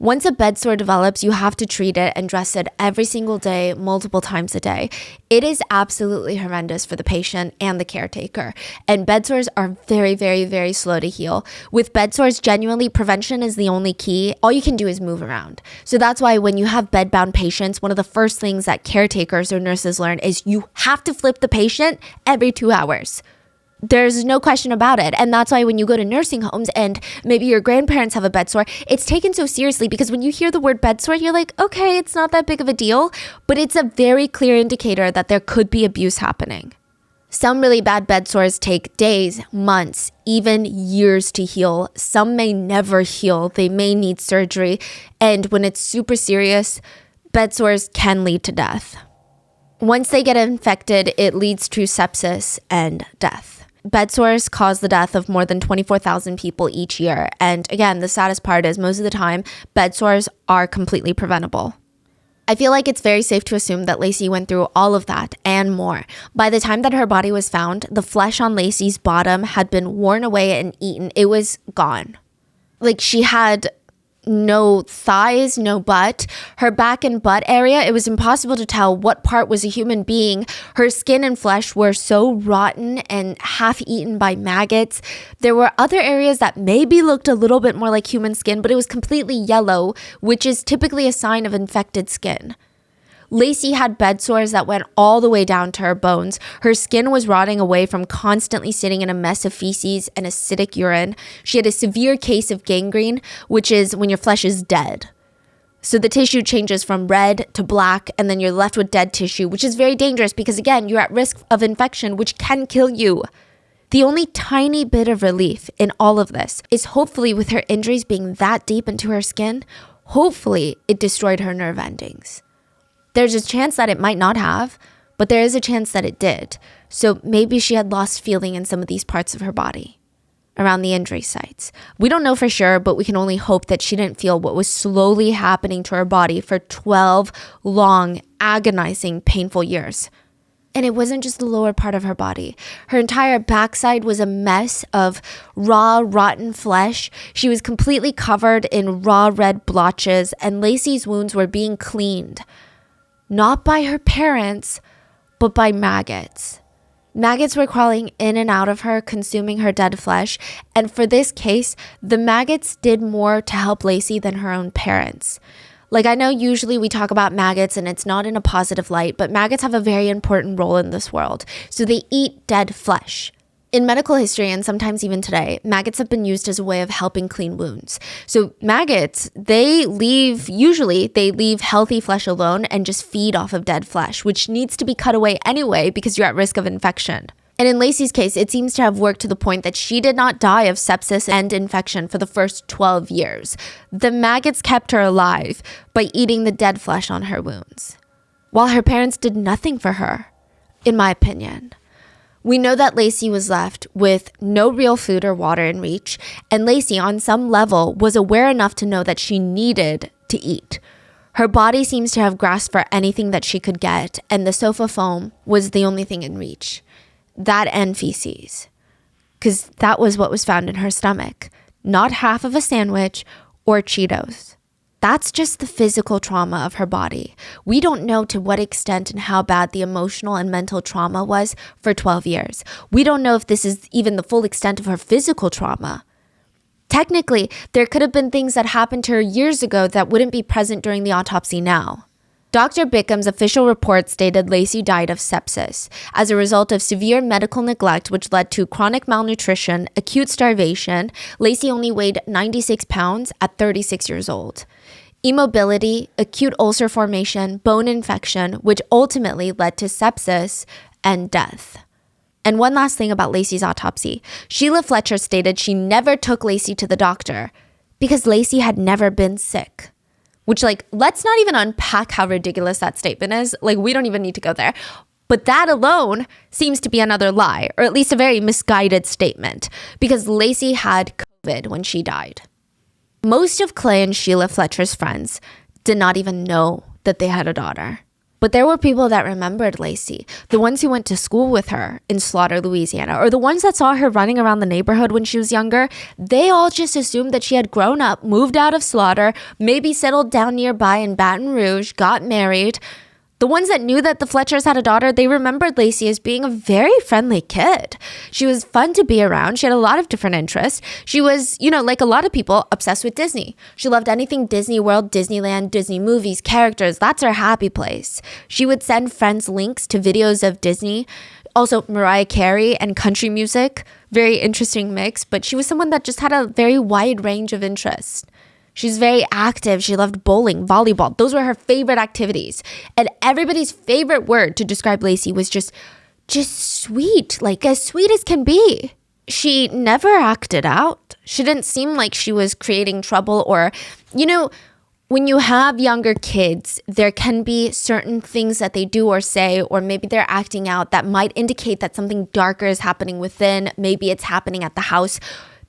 Once a bed sore develops, you have to treat it and dress it every single day, multiple times a day. It is absolutely horrendous for the patient and the caretaker. And bed sores are very, very, very slow to heal. With bed sores, genuinely, prevention is the only key. All you can do is move around. So that's why when you have bedbound patients, one of the first things that caretakers or nurses learn is you have to flip the patient every 2 hours. There's no question about it. And that's why when you go to nursing homes and maybe your grandparents have a bed sore, it's taken so seriously because when you hear the word bed sore, you're like, okay, it's not that big of a deal, but it's a very clear indicator that there could be abuse happening. Some really bad bed sores take days, months, even years to heal. Some may never heal. They may need surgery. And when it's super serious, bed sores can lead to death. Once they get infected, it leads to sepsis and death. Bed sores cause the death of more than 24,000 people each year. And again, the saddest part is most of the time, bed sores are completely preventable. I feel like it's very safe to assume that Lacey went through all of that and more. By the time that her body was found, the flesh on Lacey's bottom had been worn away and eaten. It was gone. Like, she had no thighs, no butt. Her back and butt area, it was impossible to tell what part was a human being. Her skin and flesh were so rotten and half eaten by maggots. There were other areas that maybe looked a little bit more like human skin, but it was completely yellow, which is typically a sign of infected skin. Lacey had bed sores that went all the way down to her bones. Her skin was rotting away from constantly sitting in a mess of feces and acidic urine. She had a severe case of gangrene, which is when your flesh is dead. So the tissue changes from red to black, and then you're left with dead tissue, which is very dangerous because, again, you're at risk of infection, which can kill you. The only tiny bit of relief in all of this is hopefully with her injuries being that deep into her skin, hopefully it destroyed her nerve endings. There's a chance that it might not have, but there is a chance that it did. So maybe she had lost feeling in some of these parts of her body. around the injury sites. We don't know for sure, but we can only hope that she didn't feel what was slowly happening to her body for 12 long, agonizing, painful years. And it wasn't just the lower part of her body. Her entire backside was a mess of raw, rotten flesh. She was completely covered in raw red blotches, and Lacey's wounds were being cleaned. Not by her parents, but by maggots. Maggots were crawling in and out of her, consuming her dead flesh. And for this case, the maggots did more to help Lacey than her own parents. Like, I know usually we talk about maggots and it's not in a positive light, but maggots have a very important role in this world. So they eat dead flesh. In medical history, and sometimes even today, maggots have been used as a way of helping clean wounds. So maggots, they leave healthy flesh alone and just feed off of dead flesh, which needs to be cut away anyway because you're at risk of infection. And in Lacey's case, it seems to have worked to the point that she did not die of sepsis and infection for the first 12 years. The maggots kept her alive by eating the dead flesh on her wounds, while her parents did nothing for her, in my opinion. We know that Lacey was left with no real food or water in reach, and Lacey, on some level, was aware enough to know that she needed to eat. Her body seems to have grasped for anything that she could get, and the sofa foam was the only thing in reach. That and feces. Because that was what was found in her stomach. Not half of a sandwich or Cheetos. That's just the physical trauma of her body. We don't know to what extent and how bad the emotional and mental trauma was for 12 years. We don't know if this is even the full extent of her physical trauma. Technically, there could have been things that happened to her years ago that wouldn't be present during the autopsy now. Dr. Bickham's official report stated Lacey died of sepsis as a result of severe medical neglect, which led to chronic malnutrition, acute starvation. Lacey only weighed 96 pounds at 36 years old. Immobility, acute ulcer formation, bone infection, which ultimately led to sepsis and death. And one last thing about Lacey's autopsy. Sheila Fletcher stated she never took Lacey to the doctor because Lacey had never been sick. Which, let's not even unpack how ridiculous that statement is. We don't even need to go there. But that alone seems to be another lie, or at least a very misguided statement, because Lacey had COVID when she died. Most of Clay and Sheila Fletcher's friends did not even know that they had a daughter. But there were people that remembered Lacey, the ones who went to school with her in Slaughter, Louisiana, or the ones that saw her running around the neighborhood when she was younger. They all just assumed that she had grown up, moved out of Slaughter, maybe settled down nearby in Baton Rouge, got married. The ones that knew that the Fletchers had a daughter, they remembered Lacey as being a very friendly kid. She was fun to be around. She had a lot of different interests. She was, like a lot of people, obsessed with Disney. She loved anything Disney World, Disneyland, Disney movies, characters. That's her happy place. She would send friends links to videos of Disney. Also, Mariah Carey and country music. Very interesting mix, but she was someone that just had a very wide range of interests. She's very active. She loved bowling, volleyball. Those were her favorite activities. And everybody's favorite word to describe Lacey was just sweet, as sweet as can be. She never acted out. She didn't seem like she was creating trouble or, when you have younger kids, there can be certain things that they do or say, or maybe they're acting out that might indicate that something darker is happening within. Maybe it's happening at the house.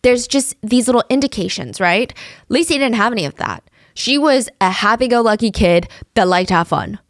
There's just these little indications, right? Lacey didn't have any of that. She was a happy-go-lucky kid that liked to have fun.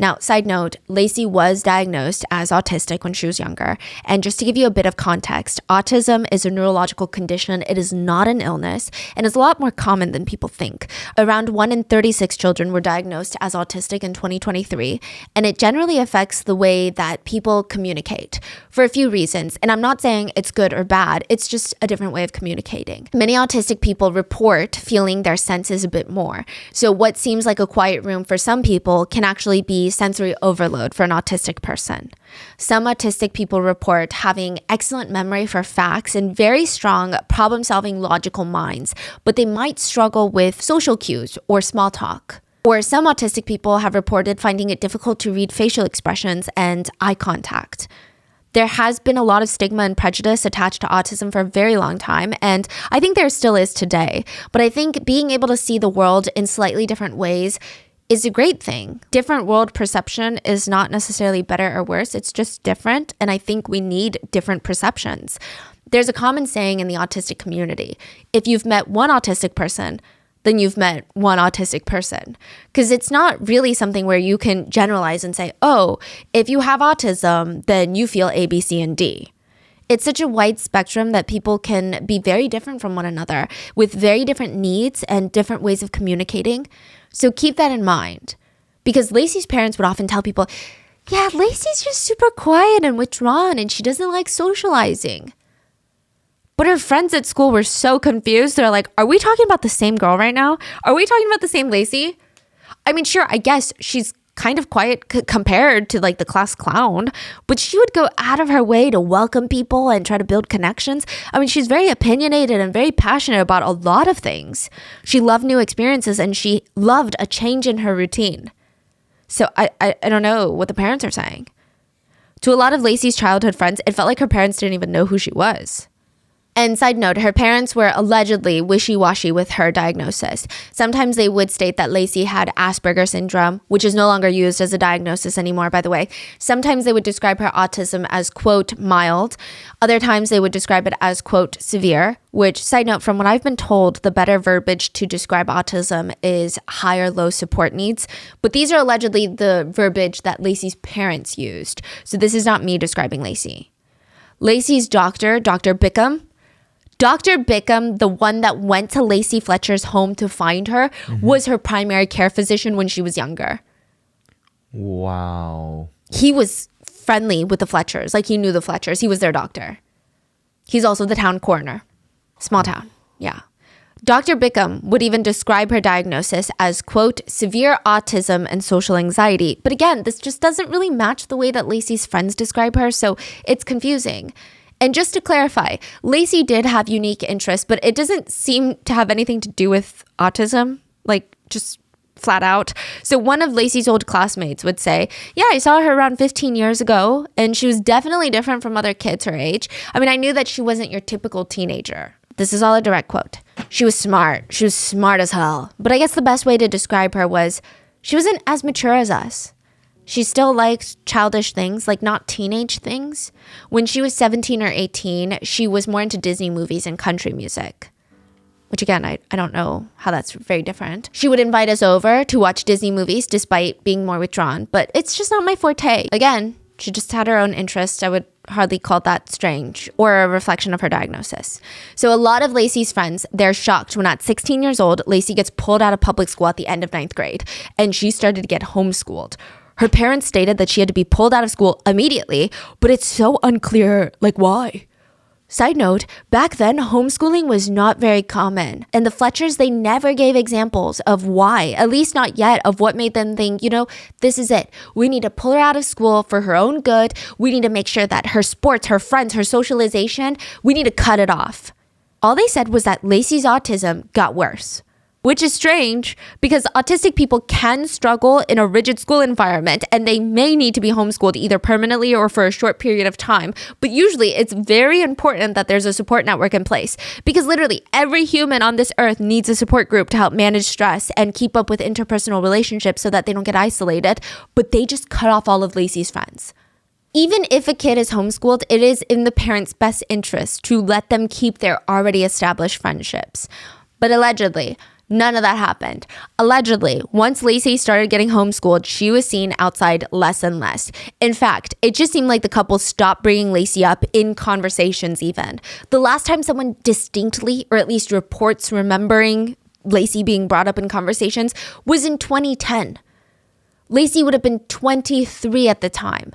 Now, side note, Lacey was diagnosed as autistic when she was younger. And just to give you a bit of context, autism is a neurological condition. It is not an illness, and it's a lot more common than people think. Around 1 in 36 children were diagnosed as autistic in 2023, and it generally affects the way that people communicate for a few reasons. And I'm not saying it's good or bad, it's just a different way of communicating. Many autistic people report feeling their senses a bit more. So what seems like a quiet room for some people can actually be sensory overload for an autistic person. Some autistic people report having excellent memory for facts and very strong problem-solving logical minds, but they might struggle with social cues or small talk. Or some autistic people have reported finding it difficult to read facial expressions and eye contact. There has been a lot of stigma and prejudice attached to autism for a very long time, and I think there still is today. But I think being able to see the world in slightly different ways is a great thing. Different world perception is not necessarily better or worse. It's just different. And I think we need different perceptions. There's a common saying in the autistic community: if you've met one autistic person, then you've met one autistic person. Because it's not really something where you can generalize and say, oh, if you have autism, then you feel A, B, C, and D. It's such a wide spectrum that people can be very different from one another with very different needs and different ways of communicating. So keep that in mind. Because Lacey's parents would often tell people, yeah, Lacey's just super quiet and withdrawn and she doesn't like socializing. But her friends at school were so confused. They're like, are we talking about the same girl right now? Are we talking about the same Lacey? I mean, sure, I guess she's kind of quiet compared to like the class clown, but she would go out of her way to welcome people and try to build connections. I mean, she's very opinionated and very passionate about a lot of things. She loved new experiences and she loved a change in her routine. So I don't know what the parents are saying. To a lot of Lacey's childhood friends, it felt like her parents didn't even know who she was. And side note, her parents were allegedly wishy-washy with her diagnosis. Sometimes they would state that Lacey had Asperger's syndrome, which is no longer used as a diagnosis anymore, by the way. Sometimes they would describe her autism as, quote, mild. Other times they would describe it as, quote, severe, which, side note, from what I've been told, the better verbiage to describe autism is high or low support needs. But these are allegedly the verbiage that Lacey's parents used. So this is not me describing Lacey. Lacey's doctor, Dr. Bickham, the one that went to Lacey Fletcher's home to find her, was her primary care physician when she was younger. Wow. He was friendly with the Fletchers. Like, he knew the Fletchers. He was their doctor. He's also the town coroner. Small town. Yeah. Dr. Bickham would even describe her diagnosis as, quote, severe autism and social anxiety. But again, this just doesn't really match the way that Lacey's friends describe her, so it's confusing. And just to clarify, Lacey did have unique interests, but it doesn't seem to have anything to do with autism, like just flat out. So one of Lacey's old classmates would say, yeah, I saw her around 15 years ago, and she was definitely different from other kids her age. I mean, I knew that she wasn't your typical teenager. This is all a direct quote. She was smart. She was smart as hell. But I guess the best way to describe her was she wasn't as mature as us. She still liked childish things, like not teenage things. When she was 17 or 18, she was more into Disney movies and country music. Which again, I don't know how that's very different. She would invite us over to watch Disney movies despite being more withdrawn, but it's just not my forte. Again, she just had her own interests. I would hardly call that strange or a reflection of her diagnosis. So a lot of Lacey's friends, they're shocked when at 16 years old, Lacey gets pulled out of public school at the end of 9th grade, and she started to get homeschooled. Her parents stated that she had to be pulled out of school immediately, but it's so unclear, like, why? Side note, back then, homeschooling was not very common. And the Fletchers, they never gave examples of why, at least not yet, of what made them think, this is it. We need to pull her out of school for her own good. We need to make sure that her sports, her friends, her socialization, we need to cut it off. All they said was that Lacey's autism got worse. Which is strange because autistic people can struggle in a rigid school environment and they may need to be homeschooled either permanently or for a short period of time. But usually it's very important that there's a support network in place because literally every human on this earth needs a support group to help manage stress and keep up with interpersonal relationships so that they don't get isolated. But they just cut off all of Lacey's friends. Even if a kid is homeschooled, it is in the parents' best interest to let them keep their already established friendships. But allegedly, none of that happened. Allegedly, once Lacey started getting homeschooled, she was seen outside less and less. In fact, it just seemed like the couple stopped bringing Lacey up in conversations even. The last time someone distinctly, or at least reports remembering Lacey being brought up in conversations, was in 2010. Lacey would have been 23 at the time.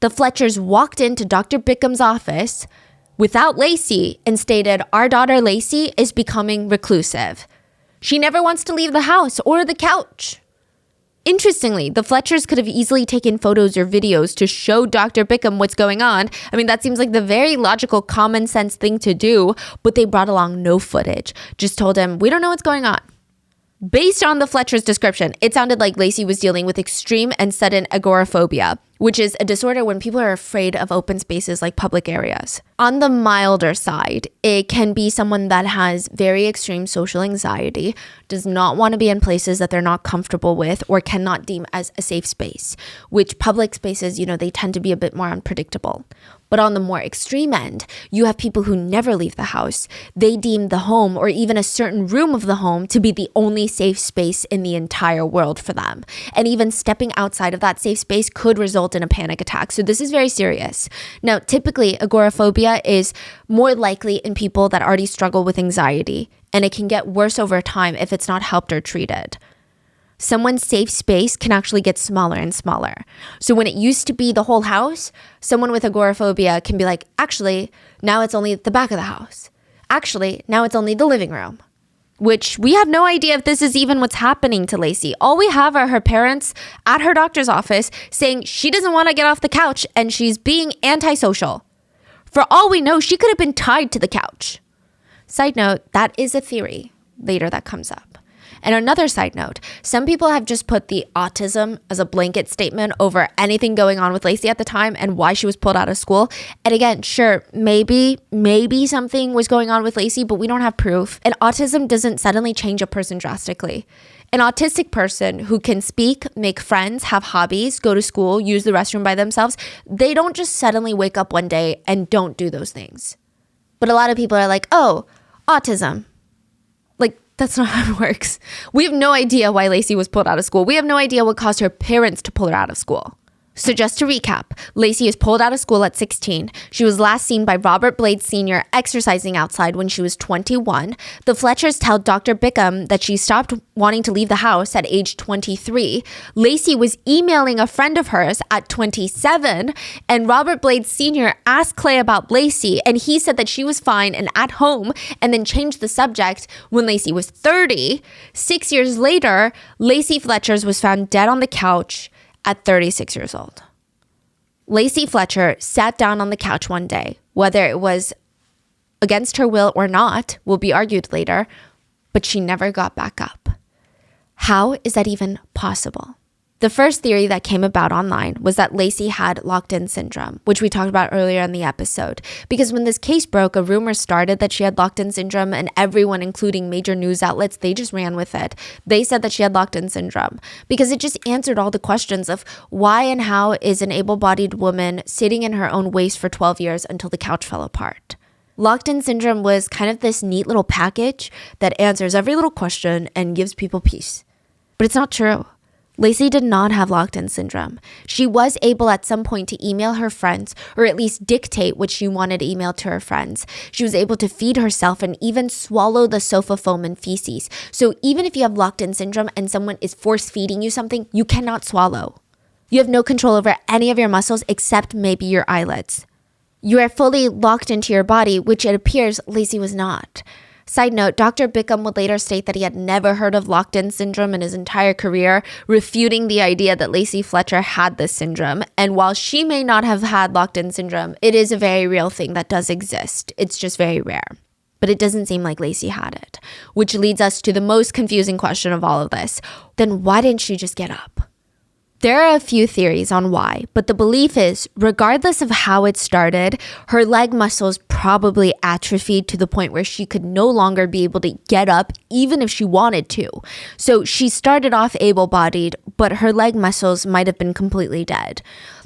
The Fletchers walked into Dr. Bickham's office without Lacey and stated, "Our daughter Lacey is becoming reclusive. She never wants to leave the house or the couch." Interestingly, the Fletchers could have easily taken photos or videos to show Dr. Bickham what's going on. I mean, that seems like the very logical, common sense thing to do, but they brought along no footage. Just told him, "We don't know what's going on." Based on the Fletcher's description, it sounded like Lacey was dealing with extreme and sudden agoraphobia, which is a disorder when people are afraid of open spaces like public areas. On the milder side, it can be someone that has very extreme social anxiety, does not want to be in places that they're not comfortable with or cannot deem as a safe space, which public spaces, they tend to be a bit more unpredictable. But on the more extreme end, you have people who never leave the house. They deem the home or even a certain room of the home to be the only safe space in the entire world for them. And even stepping outside of that safe space could result in a panic attack. So this is very serious. Now, typically, agoraphobia is more likely in people that already struggle with anxiety, and it can get worse over time if it's not helped or treated. Someone's safe space can actually get smaller and smaller. So when it used to be the whole house, someone with agoraphobia can be like, actually, now it's only the back of the house. Actually, now it's only the living room. Which we have no idea if this is even what's happening to Lacey. All we have are her parents at her doctor's office saying she doesn't want to get off the couch and she's being antisocial. For all we know, she could have been tied to the couch. Side note, that is a theory later that comes up. And another side note, some people have just put the autism as a blanket statement over anything going on with Lacey at the time and why she was pulled out of school. And again, sure, maybe something was going on with Lacey, but we don't have proof. And autism doesn't suddenly change a person drastically. An autistic person who can speak, make friends, have hobbies, go to school, use the restroom by themselves, they don't just suddenly wake up one day and don't do those things. But a lot of people are like, oh, autism. That's not how it works. We have no idea why Lacey was pulled out of school. We have no idea what caused her parents to pull her out of school. So just to recap, Lacey is pulled out of school at 16. She was last seen by Robert Blades Sr. exercising outside when she was 21. The Fletchers tell Dr. Bickham that she stopped wanting to leave the house at age 23. Lacey was emailing a friend of hers at 27. And Robert Blades Sr. asked Clay about Lacey, and he said that she was fine and at home, and then changed the subject when Lacey was 30. 6 years later, Lacey Fletchers was found dead on the couch at 36 years old. Lacey Fletcher sat down on the couch one day, whether it was against her will or not, will be argued later, but she never got back up. How is that even possible? The first theory that came about online was that Lacey had locked-in syndrome, which we talked about earlier in the episode. Because when this case broke, a rumor started that she had locked-in syndrome, and everyone, including major news outlets, they just ran with it. They said that she had locked-in syndrome because it just answered all the questions of why and how is an able-bodied woman sitting in her own waste for 12 years until the couch fell apart. Locked-in syndrome was kind of this neat little package that answers every little question and gives people peace. But it's not true. Lacey did not have locked-in syndrome. She was able at some point to email her friends, or at least dictate what she wanted emailed to her friends. She was able to feed herself and even swallow the sofa foam and feces. So even if you have locked-in syndrome and someone is force-feeding you something, you cannot swallow. You have no control over any of your muscles except maybe your eyelids. You are fully locked into your body, which it appears Lacey was not. Side note, Dr. Bickham would later state that he had never heard of locked-in syndrome in his entire career, refuting the idea that Lacey Fletcher had this syndrome. And while she may not have had locked-in syndrome, it is a very real thing that does exist. It's just very rare. But it doesn't seem like Lacey had it, which leads us to the most confusing question of all of this. Then why didn't she just get up? There are a few theories on why, but the belief is, regardless of how it started, her leg muscles probably atrophied to the point where she could no longer be able to get up even if she wanted to. So she started off able-bodied, but her leg muscles might have been completely dead.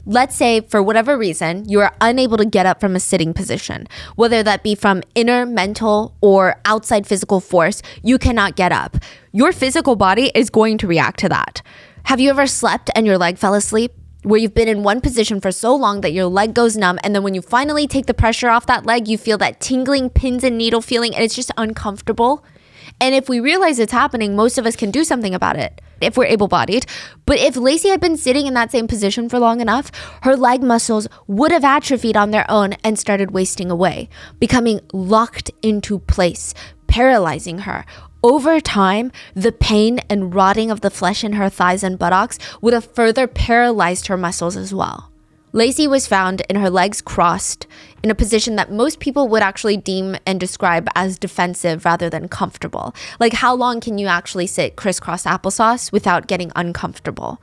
Let's say, for whatever reason, you are unable to get up from a sitting position, whether that be from inner mental or outside physical force, you cannot get up. Your physical body is going to react to that. Have you ever slept and your leg fell asleep? Where you've been in one position for so long that your leg goes numb, and then when you finally take the pressure off that leg, you feel that tingling pins and needle feeling, and it's just uncomfortable. And if we realize it's happening, most of us can do something about it if we're able-bodied. But if Lacey had been sitting in that same position for long enough, her leg muscles would have atrophied on their own and started wasting away, becoming locked into place, paralyzing her. Over time, the pain and rotting of the flesh in her thighs and buttocks would have further paralyzed her muscles as well. Lacey was found in her legs crossed in a position that most people would actually deem and describe as defensive rather than comfortable. Like, how long can you actually sit crisscross applesauce without getting uncomfortable?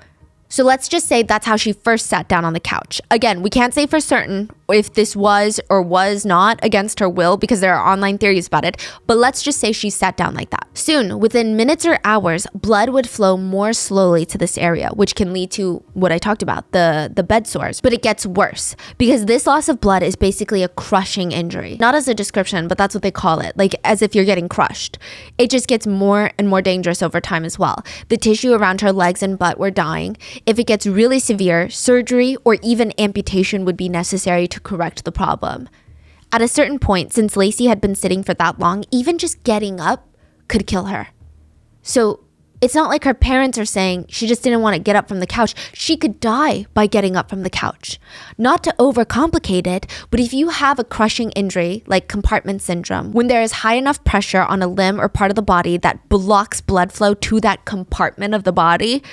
So let's just say that's how she first sat down on the couch. Again, we can't say for certain if this was or was not against her will because there are online theories about it, but let's just say she sat down like that. Soon, within minutes or hours, blood would flow more slowly to this area, which can lead to what I talked about, the bed sores. But it gets worse because this loss of blood is basically a crushing injury. Not as a description, but that's what they call it, like as if you're getting crushed. It just gets more and more dangerous over time as well. The tissue around her legs and butt were dying. If it gets really severe, surgery or even amputation would be necessary to correct the problem. At a certain point, since Lacey had been sitting for that long, even just getting up could kill her. So it's not like her parents are saying she just didn't want to get up from the couch. She could die by getting up from the couch. Not to overcomplicate it, but if you have a crushing injury like compartment syndrome, when there is high enough pressure on a limb or part of the body that blocks blood flow to that compartment of the body,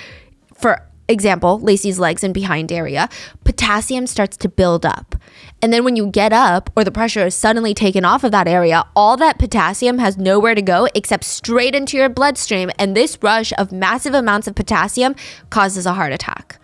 for example, Lacey's legs and behind area, potassium starts to build up. And then when you get up or the pressure is suddenly taken off of that area, all that potassium has nowhere to go except straight into your bloodstream. And this rush of massive amounts of potassium causes a heart attack.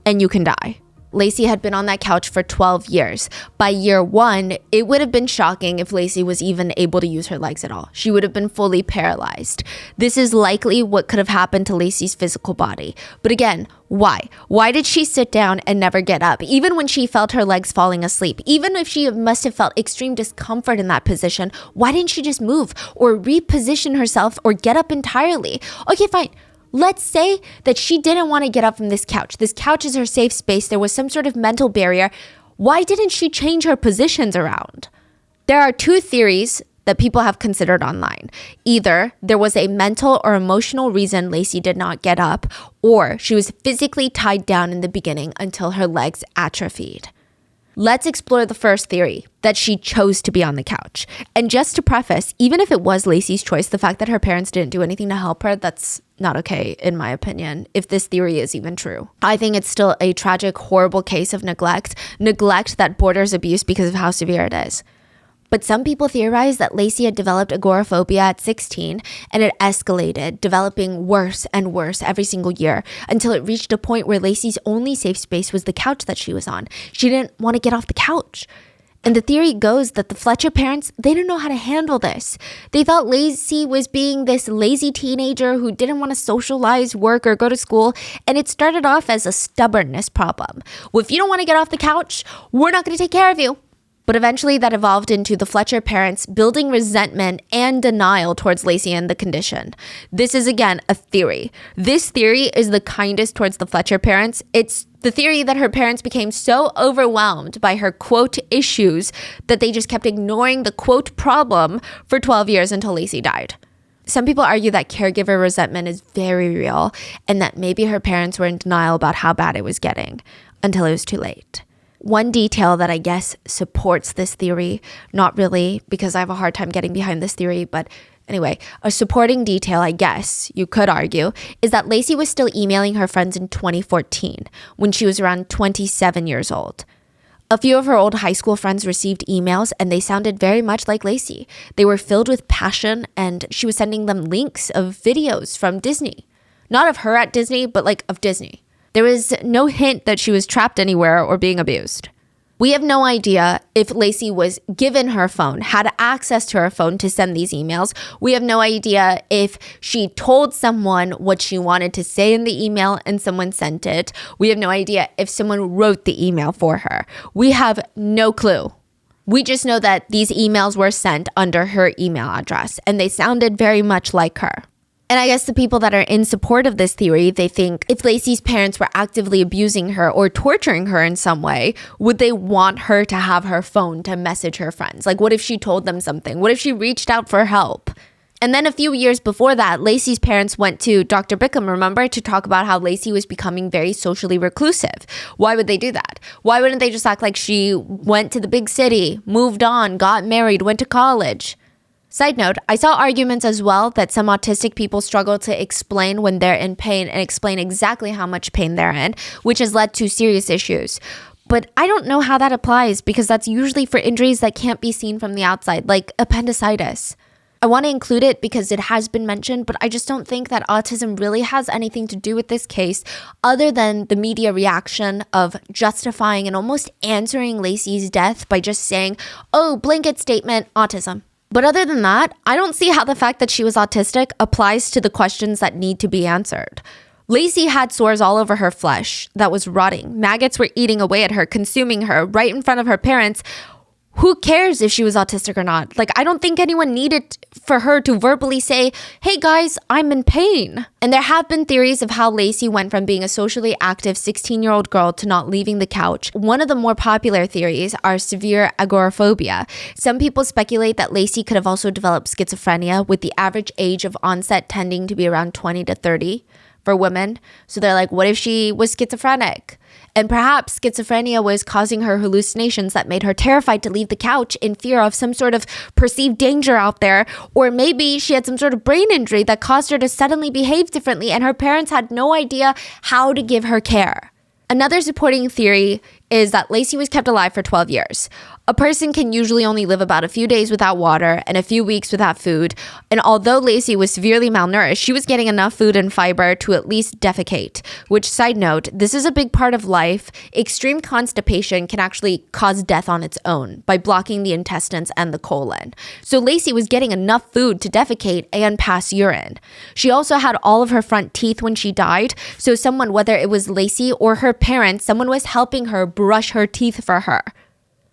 And you can die. Lacey had been on that couch for 12 years. By year 1, it would have been shocking if Lacey was even able to use her legs at all. She would have been fully paralyzed. This is likely what could have happened to Lacey's physical body. But again, why? Why did she sit down and never get up? Even when she felt her legs falling asleep, even if she must have felt extreme discomfort in that position, why didn't she just move or reposition herself or get up entirely? Okay, fine. Let's say that she didn't want to get up from this couch. This couch is her safe space. There was some sort of mental barrier. Why didn't she change her positions around? There are 2 theories that people have considered online. Either there was a mental or emotional reason Lacey did not get up, or she was physically tied down in the beginning until her legs atrophied. Let's explore the first theory, that she chose to be on the couch. And just to preface, even if it was Lacey's choice, the fact that her parents didn't do anything to help her, that's not okay, in my opinion, if this theory is even true. I think it's still a tragic, horrible case of neglect that borders abuse because of how severe it is. But some people theorize that Lacey had developed agoraphobia at 16 and it escalated, developing worse and worse every single year until it reached a point where Lacey's only safe space was the couch that she was on. She didn't want to get off the couch. And the theory goes that the Fletcher parents, they didn't know how to handle this. They thought Lacey was being this lazy teenager who didn't want to socialize, work, or go to school. And it started off as a stubbornness problem. Well, if you don't want to get off the couch, we're not going to take care of you. But eventually that evolved into the Fletcher parents building resentment and denial towards Lacey and the condition. This is, again, a theory. This theory is the kindest towards the Fletcher parents. It's the theory that her parents became so overwhelmed by her, quote, issues that they just kept ignoring the, quote, problem for 12 years until Lacey died. Some people argue that caregiver resentment is very real and that maybe her parents were in denial about how bad it was getting until it was too late. One detail that I guess supports this theory, not really because I have a hard time getting behind this theory, but anyway, a supporting detail, I guess you could argue, is that Lacey was still emailing her friends in 2014 when she was around 27 years old. A few of her old high school friends received emails and they sounded very much like Lacey. They were filled with passion and she was sending them links of videos from Disney. Not of her at Disney, but like of Disney. There was no hint that she was trapped anywhere or being abused. We have no idea if Lacey was given her phone, had access to her phone to send these emails. We have no idea if she told someone what she wanted to say in the email and someone sent it. We have no idea if someone wrote the email for her. We have no clue. We just know that these emails were sent under her email address and they sounded very much like her. And I guess the people that are in support of this theory, they think if Lacey's parents were actively abusing her or torturing her in some way, would they want her to have her phone to message her friends? Like, what if she told them something? What if she reached out for help? And then a few years before that, Lacey's parents went to Dr. Bickham, remember, to talk about how Lacey was becoming very socially reclusive. Why would they do that? Why wouldn't they just act like she went to the big city, moved on, got married, went to college? Side note, I saw arguments as well that some autistic people struggle to explain when they're in pain and explain exactly how much pain they're in, which has led to serious issues. But I don't know how that applies because that's usually for injuries that can't be seen from the outside, like appendicitis. I want to include it because it has been mentioned, but I just don't think that autism really has anything to do with this case other than the media reaction of justifying and almost answering Laci's death by just saying, oh, blanket statement, autism. But other than that, I don't see how the fact that she was autistic applies to the questions that need to be answered. Laci had sores all over her flesh that was rotting. Maggots were eating away at her, consuming her right in front of her parents. Who cares if she was autistic or not? Like, I don't think anyone needed for her to verbally say, hey guys, I'm in pain. And there have been theories of how Laci went from being a socially active 16-year-old girl to not leaving the couch. One of the more popular theories are severe agoraphobia. Some people speculate that Laci could have also developed schizophrenia, with the average age of onset tending to be around 20 to 30 for women. So they're like, what if she was schizophrenic? And perhaps schizophrenia was causing her hallucinations that made her terrified to leave the couch in fear of some sort of perceived danger out there. Or maybe she had some sort of brain injury that caused her to suddenly behave differently and her parents had no idea how to give her care. Another supporting theory is that Laci was kept alive for 12 years. A person can usually only live about a few days without water and a few weeks without food. And although Laci was severely malnourished, she was getting enough food and fiber to at least defecate. Which, side note, this is a big part of life. Extreme constipation can actually cause death on its own by blocking the intestines and the colon. So Laci was getting enough food to defecate and pass urine. She also had all of her front teeth when she died. So someone, whether it was Laci or her parents, someone was helping her brush her teeth for her.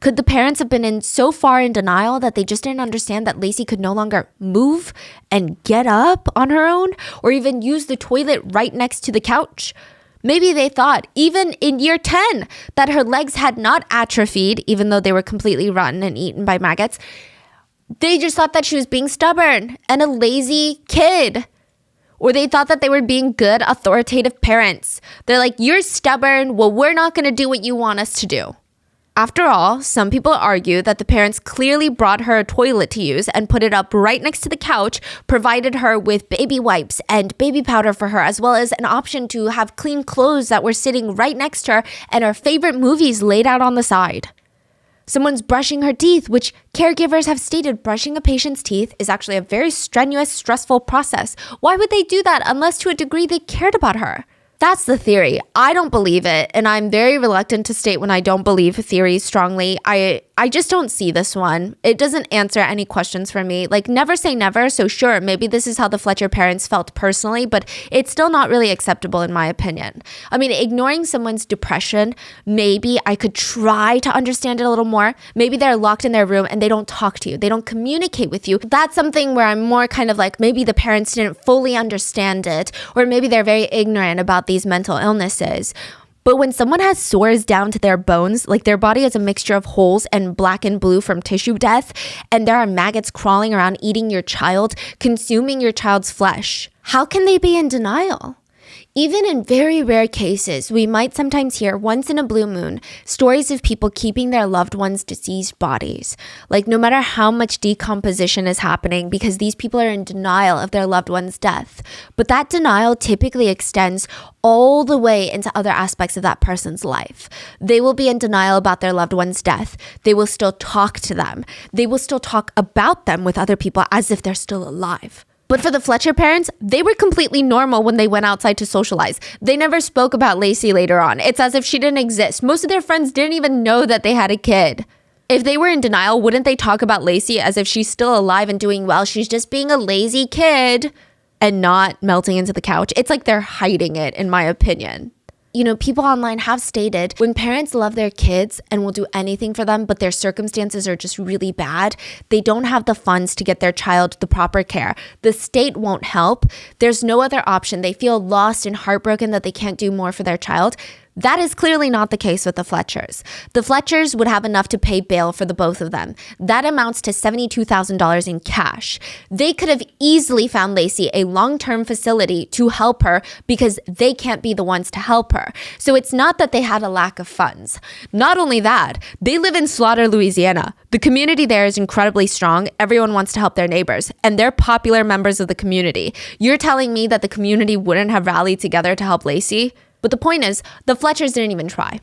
Could the parents have been so far in denial that they just didn't understand that Laci could no longer move and get up on her own or even use the toilet right next to the couch? Maybe they thought, even in year 10, that her legs had not atrophied, even though they were completely rotten and eaten by maggots. They just thought that she was being stubborn and a lazy kid. Or they thought that they were being good, authoritative parents. They're like, you're stubborn, well, we're not going to do what you want us to do. After all, some people argue that the parents clearly brought her a toilet to use and put it up right next to the couch, provided her with baby wipes and baby powder for her, as well as an option to have clean clothes that were sitting right next to her and her favorite movies laid out on the side. Someone's brushing her teeth, which caregivers have stated brushing a patient's teeth is actually a very strenuous, stressful process. Why would they do that unless to a degree they cared about her? That's the theory. I don't believe it, and I'm very reluctant to state when I don't believe theories strongly. I just don't see this one. It doesn't answer any questions for me. Like, never say never, so sure, maybe this is how the Fletcher parents felt personally, but it's still not really acceptable in my opinion. I mean, ignoring someone's depression, maybe I could try to understand it a little more. Maybe they're locked in their room and they don't talk to you. They don't communicate with you. That's something where I'm more kind of like, maybe the parents didn't fully understand it, or maybe they're very ignorant about these mental illnesses. But when someone has sores down to their bones, like their body is a mixture of holes and black and blue from tissue death, and there are maggots crawling around eating your child, consuming your child's flesh, how can they be in denial? Even in very rare cases, we might sometimes hear, once in a blue moon, stories of people keeping their loved ones' deceased bodies. Like, no matter how much decomposition is happening, because these people are in denial of their loved one's death. But that denial typically extends all the way into other aspects of that person's life. They will be in denial about their loved one's death. They will still talk to them. They will still talk about them with other people as if they're still alive. But for the Fletcher parents, they were completely normal when they went outside to socialize. They never spoke about Laci later on. It's as if she didn't exist. Most of their friends didn't even know that they had a kid. If they were in denial, wouldn't they talk about Laci as if she's still alive and doing well? She's just being a lazy kid and not melting into the couch. It's like they're hiding it, in my opinion. You know, people online have stated when parents love their kids and will do anything for them, but their circumstances are just really bad, they don't have the funds to get their child the proper care. The state won't help. There's no other option. They feel lost and heartbroken that they can't do more for their child. That is clearly not the case with the Fletchers. The Fletchers would have enough to pay bail for the both of them. That amounts to $72,000 in cash. They could have easily found Laci a long-term facility to help her because they can't be the ones to help her. So it's not that they had a lack of funds. Not only that, they live in Slaughter, Louisiana. The community there is incredibly strong. Everyone wants to help their neighbors, and they're popular members of the community. You're telling me that the community wouldn't have rallied together to help Laci? But the point is, the Fletchers didn't even try.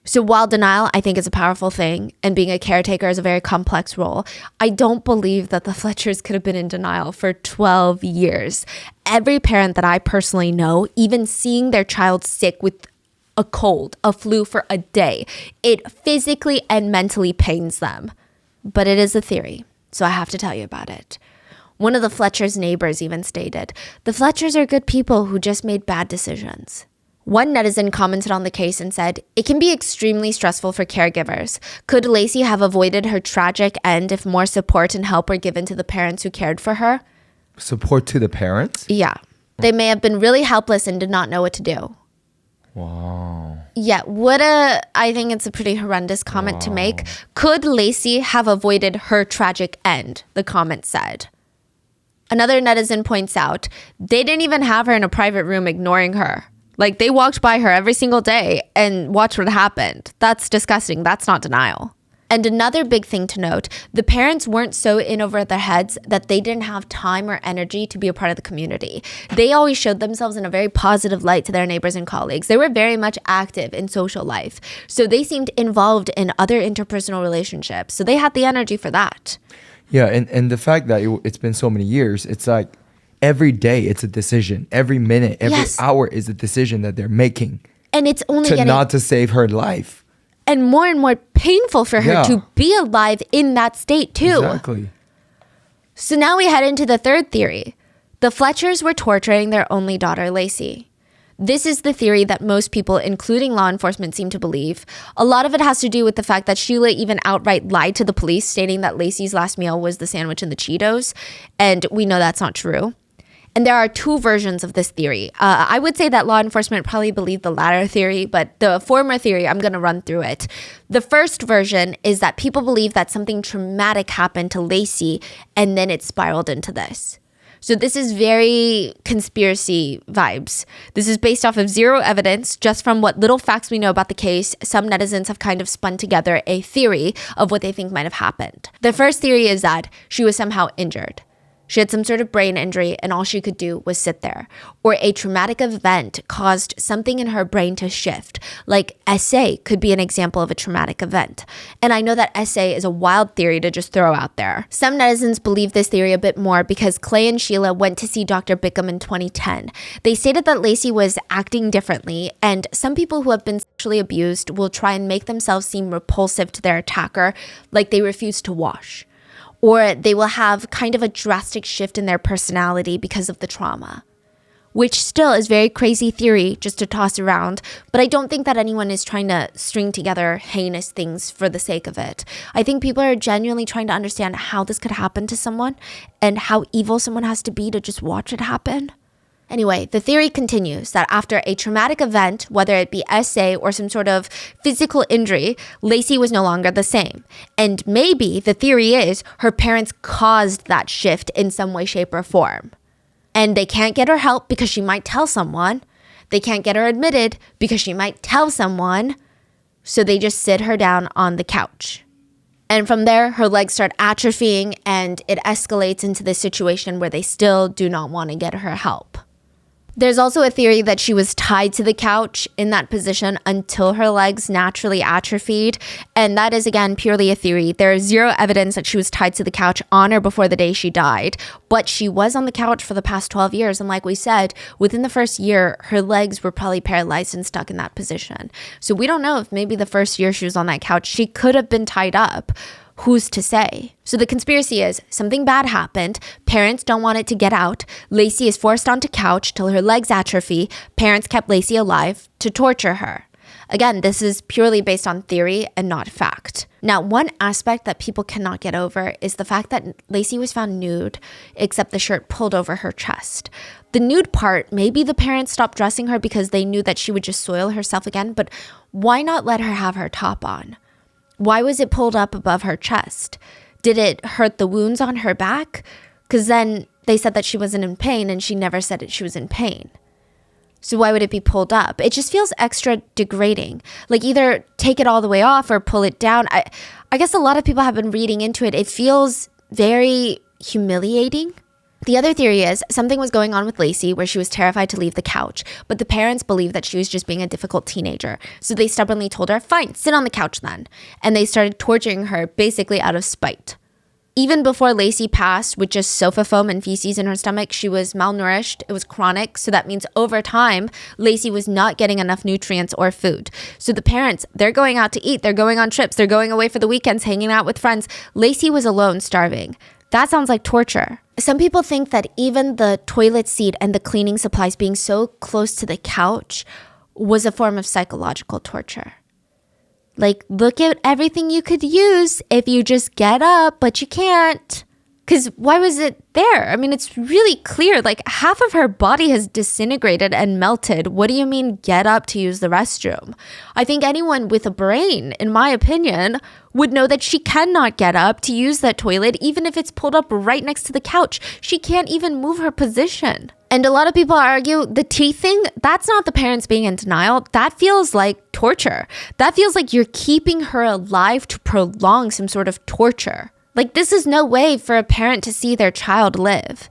So while denial, I think, is a powerful thing, and being a caretaker is a very complex role, I don't believe that the Fletchers could have been in denial for 12 years. Every parent that I personally know, even seeing their child sick with a cold, a flu for a day, it physically and mentally pains them. But it is a theory, so I have to tell you about it. One of the Fletchers' neighbors even stated, "The Fletchers are good people who just made bad decisions." One netizen commented on the case and said, "It can be extremely stressful for caregivers. Could Lacey have avoided her tragic end if more support and help were given to the parents who cared for her?" Support to the parents? Yeah. They may have been really helpless and did not know what to do. Wow. Yeah, I think it's a pretty horrendous comment to make. Could Lacey have avoided her tragic end? The comment said. Another netizen points out, they didn't even have her in a private room ignoring her. Like, they walked by her every single day and watched what happened. That's disgusting. That's not denial. And another big thing to note, the parents weren't so in over their heads that they didn't have time or energy to be a part of the community. They always showed themselves in a very positive light to their neighbors and colleagues. They were very much active in social life. So they seemed involved in other interpersonal relationships. So they had the energy for that. Yeah, and the fact that it's been so many years, it's like every day it's a decision. Every minute, every Yes. hour is a decision that they're making And it's only to getting not to save her life. and more painful for her Yeah. to be alive in that state too. Exactly. So now we head into the third theory. The Fletchers were torturing their only daughter, Lacey. This is the theory that most people, including law enforcement, seem to believe. A lot of it has to do with the fact that Sheila even outright lied to the police, stating that Lacey's last meal was the sandwich and the Cheetos. And we know that's not true. And there are two versions of this theory. I would say that law enforcement probably believed the latter theory, but the former theory, I'm going to run through it. The first version is that people believe that something traumatic happened to Lacey and then it spiraled into this. So this is very conspiracy vibes. This is based off of zero evidence, just from what little facts we know about the case. Some netizens have kind of spun together a theory of what they think might have happened. The first theory is that she was somehow injured. She had some sort of brain injury and all she could do was sit there. Or a traumatic event caused something in her brain to shift. Like SA could be an example of a traumatic event. And I know that SA is a wild theory to just throw out there. Some netizens believe this theory a bit more because Clay and Sheila went to see Dr. Bickham in 2010. They stated that Lacey was acting differently, and some people who have been sexually abused will try and make themselves seem repulsive to their attacker, like they refuse to wash. Or they will have kind of a drastic shift in their personality because of the trauma, which still is very crazy theory just to toss around. But I don't think that anyone is trying to string together heinous things for the sake of it. I think people are genuinely trying to understand how this could happen to someone and how evil someone has to be to just watch it happen. Anyway, the theory continues that after a traumatic event, whether it be SA or some sort of physical injury, Lacey was no longer the same. And maybe the theory is her parents caused that shift in some way, shape, or form. And they can't get her help because she might tell someone. They can't get her admitted because she might tell someone. So they just sit her down on the couch. And from there, her legs start atrophying and it escalates into this situation where they still do not want to get her help. There's also a theory that she was tied to the couch in that position until her legs naturally atrophied. And that is, again, purely a theory. There is zero evidence that she was tied to the couch on or before the day she died. But she was on the couch for the past 12 years. And like we said, within the first year, her legs were probably paralyzed and stuck in that position. So we don't know if maybe the first year she was on that couch, she could have been tied up. Who's to say? So the conspiracy is something bad happened. Parents don't want it to get out. Lacey is forced onto couch till her legs atrophy. Parents kept Lacey alive to torture her. Again, this is purely based on theory and not fact. Now, one aspect that people cannot get over is the fact that Lacey was found nude, except the shirt pulled over her chest. The nude part, maybe the parents stopped dressing her because they knew that she would just soil herself again, but why not let her have her top on? Why was it pulled up above her chest? Did it hurt the wounds on her back? Because then they said that she wasn't in pain and she never said that she was in pain. So why would it be pulled up? It just feels extra degrading. Like either take it all the way off or pull it down. I guess a lot of people have been reading into it. It feels very humiliating. The other theory is something was going on with Lacey where she was terrified to leave the couch, but the parents believed that she was just being a difficult teenager. So they stubbornly told her, fine, sit on the couch then. And they started torturing her basically out of spite. Even before Lacey passed with just sofa foam and feces in her stomach, she was malnourished. It was chronic. So that means over time, Lacey was not getting enough nutrients or food. So the parents, they're going out to eat. They're going on trips. They're going away for the weekends, hanging out with friends. Lacey was alone, starving. That sounds like torture. Some people think that even the toilet seat and the cleaning supplies being so close to the couch was a form of psychological torture. Like, look at everything you could use if you just get up, but you can't. Because why was it there? I mean, it's really clear. Like, half of her body has disintegrated and melted. What do you mean get up to use the restroom? I think anyone with a brain, in my opinion, would know that she cannot get up to use that toilet, even if it's pulled up right next to the couch. She can't even move her position. And a lot of people argue the teeth thing, that's not the parents being in denial. That feels like torture. That feels like you're keeping her alive to prolong some sort of torture. Like, this is no way for a parent to see their child live.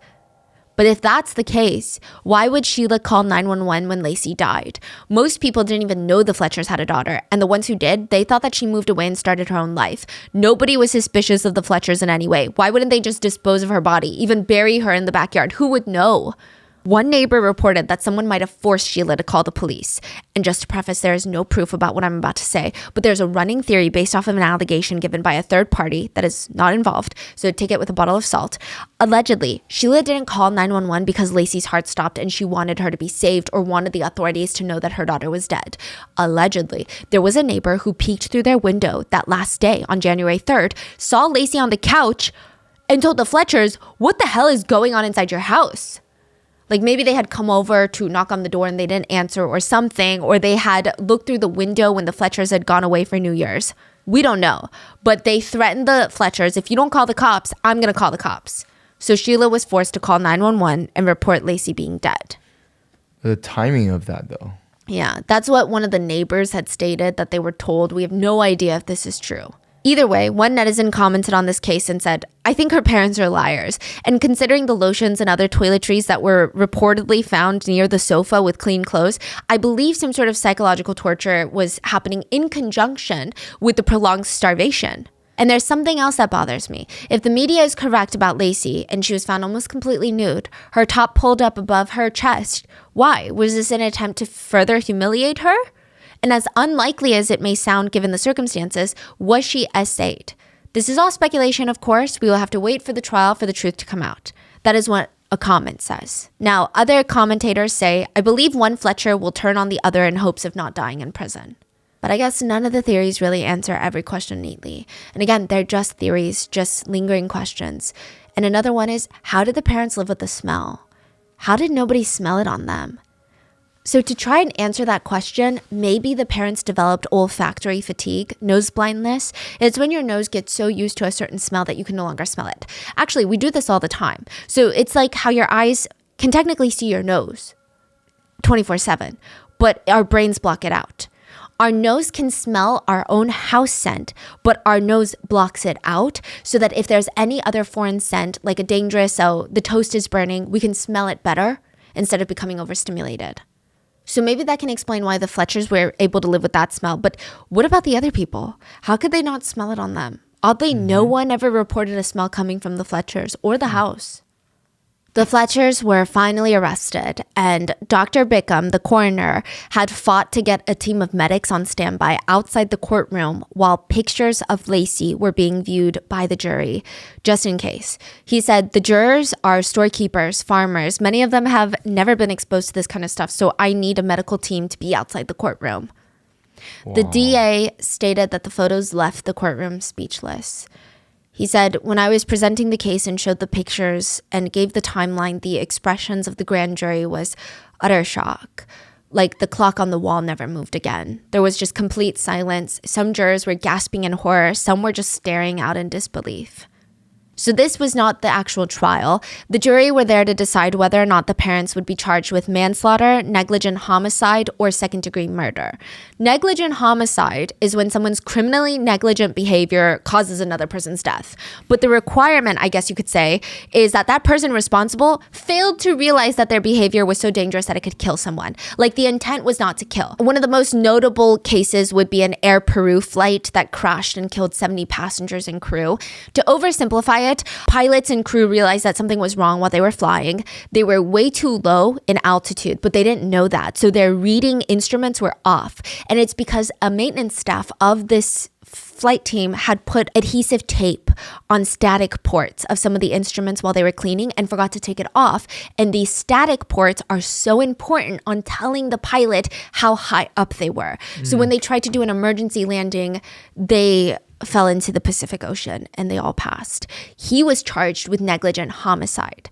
But if that's the case, why would Sheila call 911 when Lacey died? Most people didn't even know the Fletchers had a daughter, and the ones who did, they thought that she moved away and started her own life. Nobody was suspicious of the Fletchers in any way. Why wouldn't they just dispose of her body, even bury her in the backyard? Who would know? One neighbor reported that someone might have forced Sheila to call the police. And just to preface, there is no proof about what I'm about to say, but there's a running theory based off of an allegation given by a third party that is not involved, so take it with a bottle of salt. Allegedly, Sheila didn't call 911 because Lacey's heart stopped and she wanted her to be saved or wanted the authorities to know that her daughter was dead. Allegedly, there was a neighbor who peeked through their window that last day on January 3rd, saw Lacey on the couch, and told the Fletchers, "What the hell is going on inside your house?" Like, maybe they had come over to knock on the door and they didn't answer or something, or they had looked through the window when the Fletchers had gone away for New Year's. We don't know. But they threatened the Fletchers, if you don't call the cops, I'm going to call the cops. So Sheila was forced to call 911 and report Lacey being dead. The timing of that, though. Yeah, that's what one of the neighbors had stated, that they were told. We have no idea if this is true. Either way, one netizen commented on this case and said, I think her parents are liars. And considering the lotions and other toiletries that were reportedly found near the sofa with clean clothes, I believe some sort of psychological torture was happening in conjunction with the prolonged starvation. And there's something else that bothers me. If the media is correct about Lacey and she was found almost completely nude, her top pulled up above her chest, why? Was this an attempt to further humiliate her? And as unlikely as it may sound given the circumstances, was she essayed? This is all speculation, of course. We will have to wait for the trial for the truth to come out. That is what a comment says. Now, other commentators say, I believe one Fletcher will turn on the other in hopes of not dying in prison. But I guess none of the theories really answer every question neatly. And again, they're just theories, just lingering questions. And another one is, how did the parents live with the smell? How did nobody smell it on them? So to try and answer that question, maybe the parents developed olfactory fatigue, nose blindness. It's when your nose gets so used to a certain smell that you can no longer smell it. Actually, we do this all the time. So it's like how your eyes can technically see your nose 24/7, but our brains block it out. Our nose can smell our own house scent, but our nose blocks it out so that if there's any other foreign scent, like a dangerous, so the toast is burning, we can smell it better instead of becoming overstimulated. So maybe that can explain why the Fletchers were able to live with that smell. But what about the other people? How could they not smell it on them? Oddly, no one ever reported a smell coming from the Fletchers or the house. The Fletchers were finally arrested, and Dr. Bickham, the coroner, had fought to get a team of medics on standby outside the courtroom while pictures of Lacey were being viewed by the jury, just in case. He said, the jurors are storekeepers, farmers. Many of them have never been exposed to this kind of stuff, so I need a medical team to be outside the courtroom. Wow. The DA stated that the photos left the courtroom speechless. He said, when I was presenting the case and showed the pictures and gave the timeline, the expressions of the grand jury was utter shock. Like the clock on the wall never moved again. There was just complete silence. Some jurors were gasping in horror. Some were just staring out in disbelief. So this was not the actual trial. The jury were there to decide whether or not the parents would be charged with manslaughter, negligent homicide, or second-degree murder. Negligent homicide is when someone's criminally negligent behavior causes another person's death. But the requirement, I guess you could say, is that that person responsible failed to realize that their behavior was so dangerous that it could kill someone. Like the intent was not to kill. One of the most notable cases would be an Air Peru flight that crashed and killed 70 passengers and crew. To oversimplify it, pilots and crew realized that something was wrong while they were flying. They were way too low in altitude, but they didn't know that. So their reading instruments were off. And it's because a maintenance staff of this flight team had put adhesive tape on static ports of some of the instruments while they were cleaning and forgot to take it off. And these static ports are so important on telling the pilot how high up they were. So when they tried to do an emergency landing, they fell into the Pacific Ocean and they all passed. He was charged with negligent homicide.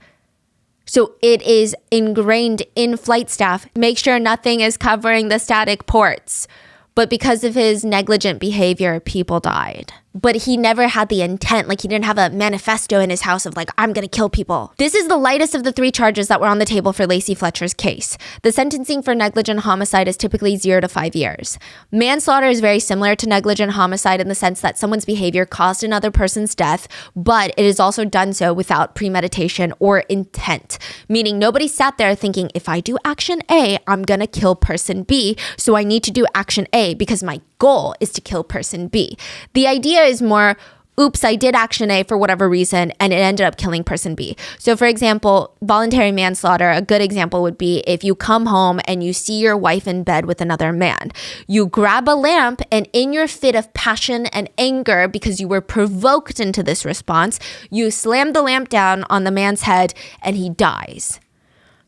So it is ingrained in flight staff. Make sure nothing is covering the static ports. But because of his negligent behavior, people died. But he never had the intent. Like he didn't have a manifesto in his house of like, I'm going to kill people. This is the lightest of the 3 charges that were on the table for Laci Fletcher's case. The sentencing for negligent homicide is typically 0 to 5 years. Manslaughter is very similar to negligent homicide in the sense that someone's behavior caused another person's death, but it is also done so without premeditation or intent. Meaning nobody sat there thinking, if I do action A, I'm going to kill person B. So I need to do action A because my goal is to kill person B. The idea is more, oops, I did action A for whatever reason and it ended up killing person B. So for example, voluntary manslaughter, a good example would be if you come home and you see your wife in bed with another man. You grab a lamp and in your fit of passion and anger because you were provoked into this response, you slam the lamp down on the man's head and he dies.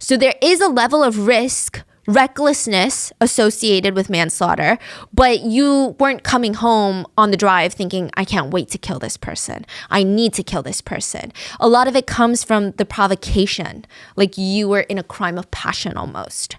So there is a level of risk, recklessness associated with manslaughter, but you weren't coming home on the drive thinking, I can't wait to kill this person. I need to kill this person. A lot of it comes from the provocation, like you were in a crime of passion almost.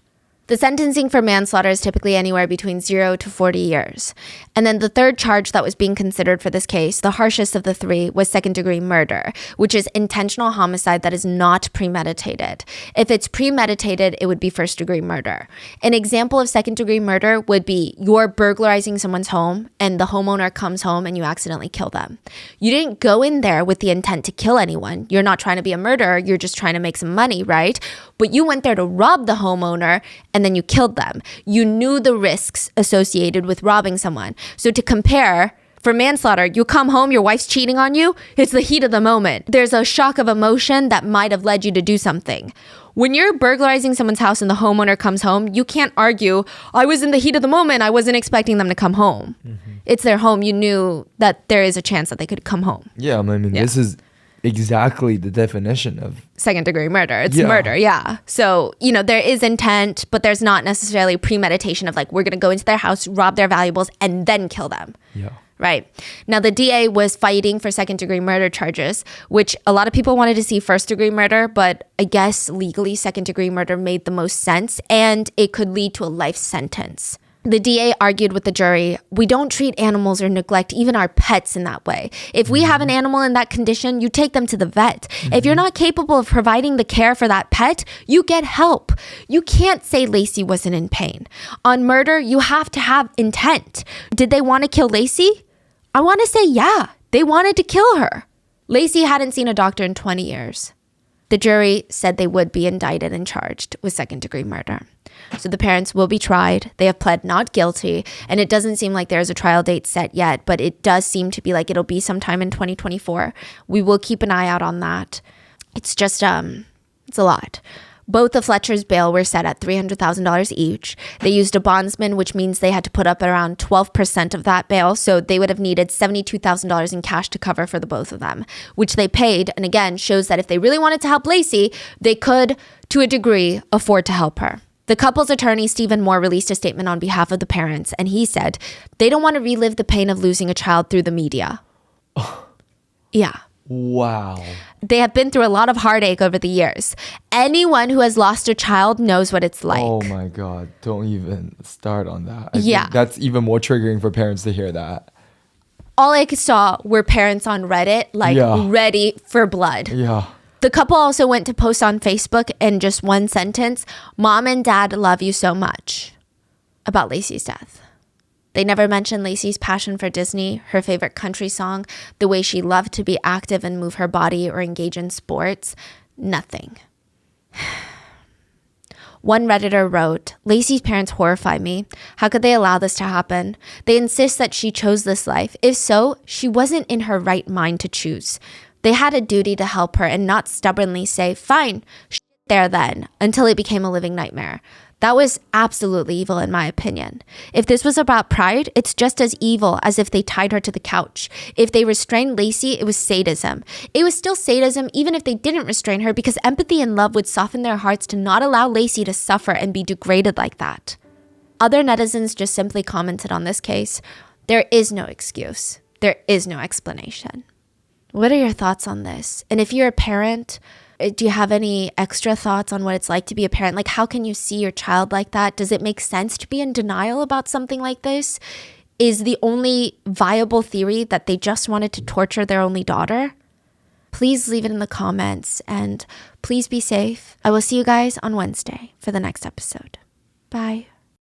The sentencing for manslaughter is typically anywhere between 0 to 40 years. And then the third charge that was being considered for this case, the harshest of the 3, was second-degree murder, which is intentional homicide that is not premeditated. If it's premeditated, it would be first-degree murder. An example of second-degree murder would be you're burglarizing someone's home and the homeowner comes home and you accidentally kill them. You didn't go in there with the intent to kill anyone. You're not trying to be a murderer. You're just trying to make some money, right? But you went there to rob the homeowner and then you killed them. You knew the risks associated with robbing someone. So to compare, for manslaughter, you come home, your wife's cheating on you, it's the heat of the moment. There's a shock of emotion that might have led you to do something. When you're burglarizing someone's house and the homeowner comes home, you can't argue, I was in the heat of the moment, I wasn't expecting them to come home. It's their home. You knew that there is a chance that they could come home. Yeah, I mean, this is exactly the definition of second-degree murder. It's murder, yeah. So, there is intent, but there's not necessarily premeditation of like, we're going to go into their house, rob their valuables, and then kill them. Yeah. Right. Now, the DA was fighting for second-degree murder charges, which a lot of people wanted to see first-degree murder, but I guess legally second-degree murder made the most sense, and it could lead to a life sentence. The DA argued with the jury, we don't treat animals or neglect even our pets in that way. If we have an animal in that condition, you take them to the vet. If you're not capable of providing the care for that pet, you get help. You can't say Laci wasn't in pain. On murder, you have to have intent. Did they want to kill Laci? I want to say yeah, they wanted to kill her. Laci hadn't seen a doctor in 20 years. The jury said they would be indicted and charged with second-degree murder. So the parents will be tried. They have pled not guilty, and it doesn't seem like there's a trial date set yet, but it does seem to be like it'll be sometime in 2024. We will keep an eye out on that. It's just, it's a lot. Both the Fletcher's bail were set at $300,000 each. They used a bondsman, which means they had to put up around 12% of that bail. So they would have needed $72,000 in cash to cover for the both of them, which they paid. And again, shows that if they really wanted to help Laci, they could, to a degree, afford to help her. The couple's attorney, Stephen Moore, released a statement on behalf of the parents, and he said they don't want to relive the pain of losing a child through the media. Yeah. Wow. They have been through a lot of heartache over the years. Anyone who has lost a child knows what it's like. Oh my God. Don't even start on that. I Yeah. think that's even more triggering for parents to hear that. All I saw were parents on Reddit, like Yeah. ready for blood. Yeah. The couple also went to post on Facebook in just one sentence, "Mom and Dad love you so much," about Lacey's death. They never mentioned Lacey's passion for Disney, her favorite country song, the way she loved to be active and move her body or engage in sports. Nothing. One Redditor wrote, "Lacey's parents horrify me. How could they allow this to happen? They insist that she chose this life. If so, she wasn't in her right mind to choose. They had a duty to help her and not stubbornly say, fine, there then, until it became a living nightmare. That was absolutely evil in my opinion. If this was about pride, it's just as evil as if they tied her to the couch. If they restrained Lacey, it was sadism. It was still sadism even if they didn't restrain her because empathy and love would soften their hearts to not allow Lacey to suffer and be degraded like that." Other netizens just simply commented on this case. There is no excuse. There is no explanation. What are your thoughts on this? And if you're a parent, do you have any extra thoughts on what it's like to be a parent? Like, how can you see your child like that? Does it make sense to be in denial about something like this? Is the only viable theory that they just wanted to torture their only daughter? Please leave it in the comments and please be safe. I will see you guys on Wednesday for the next episode. Bye.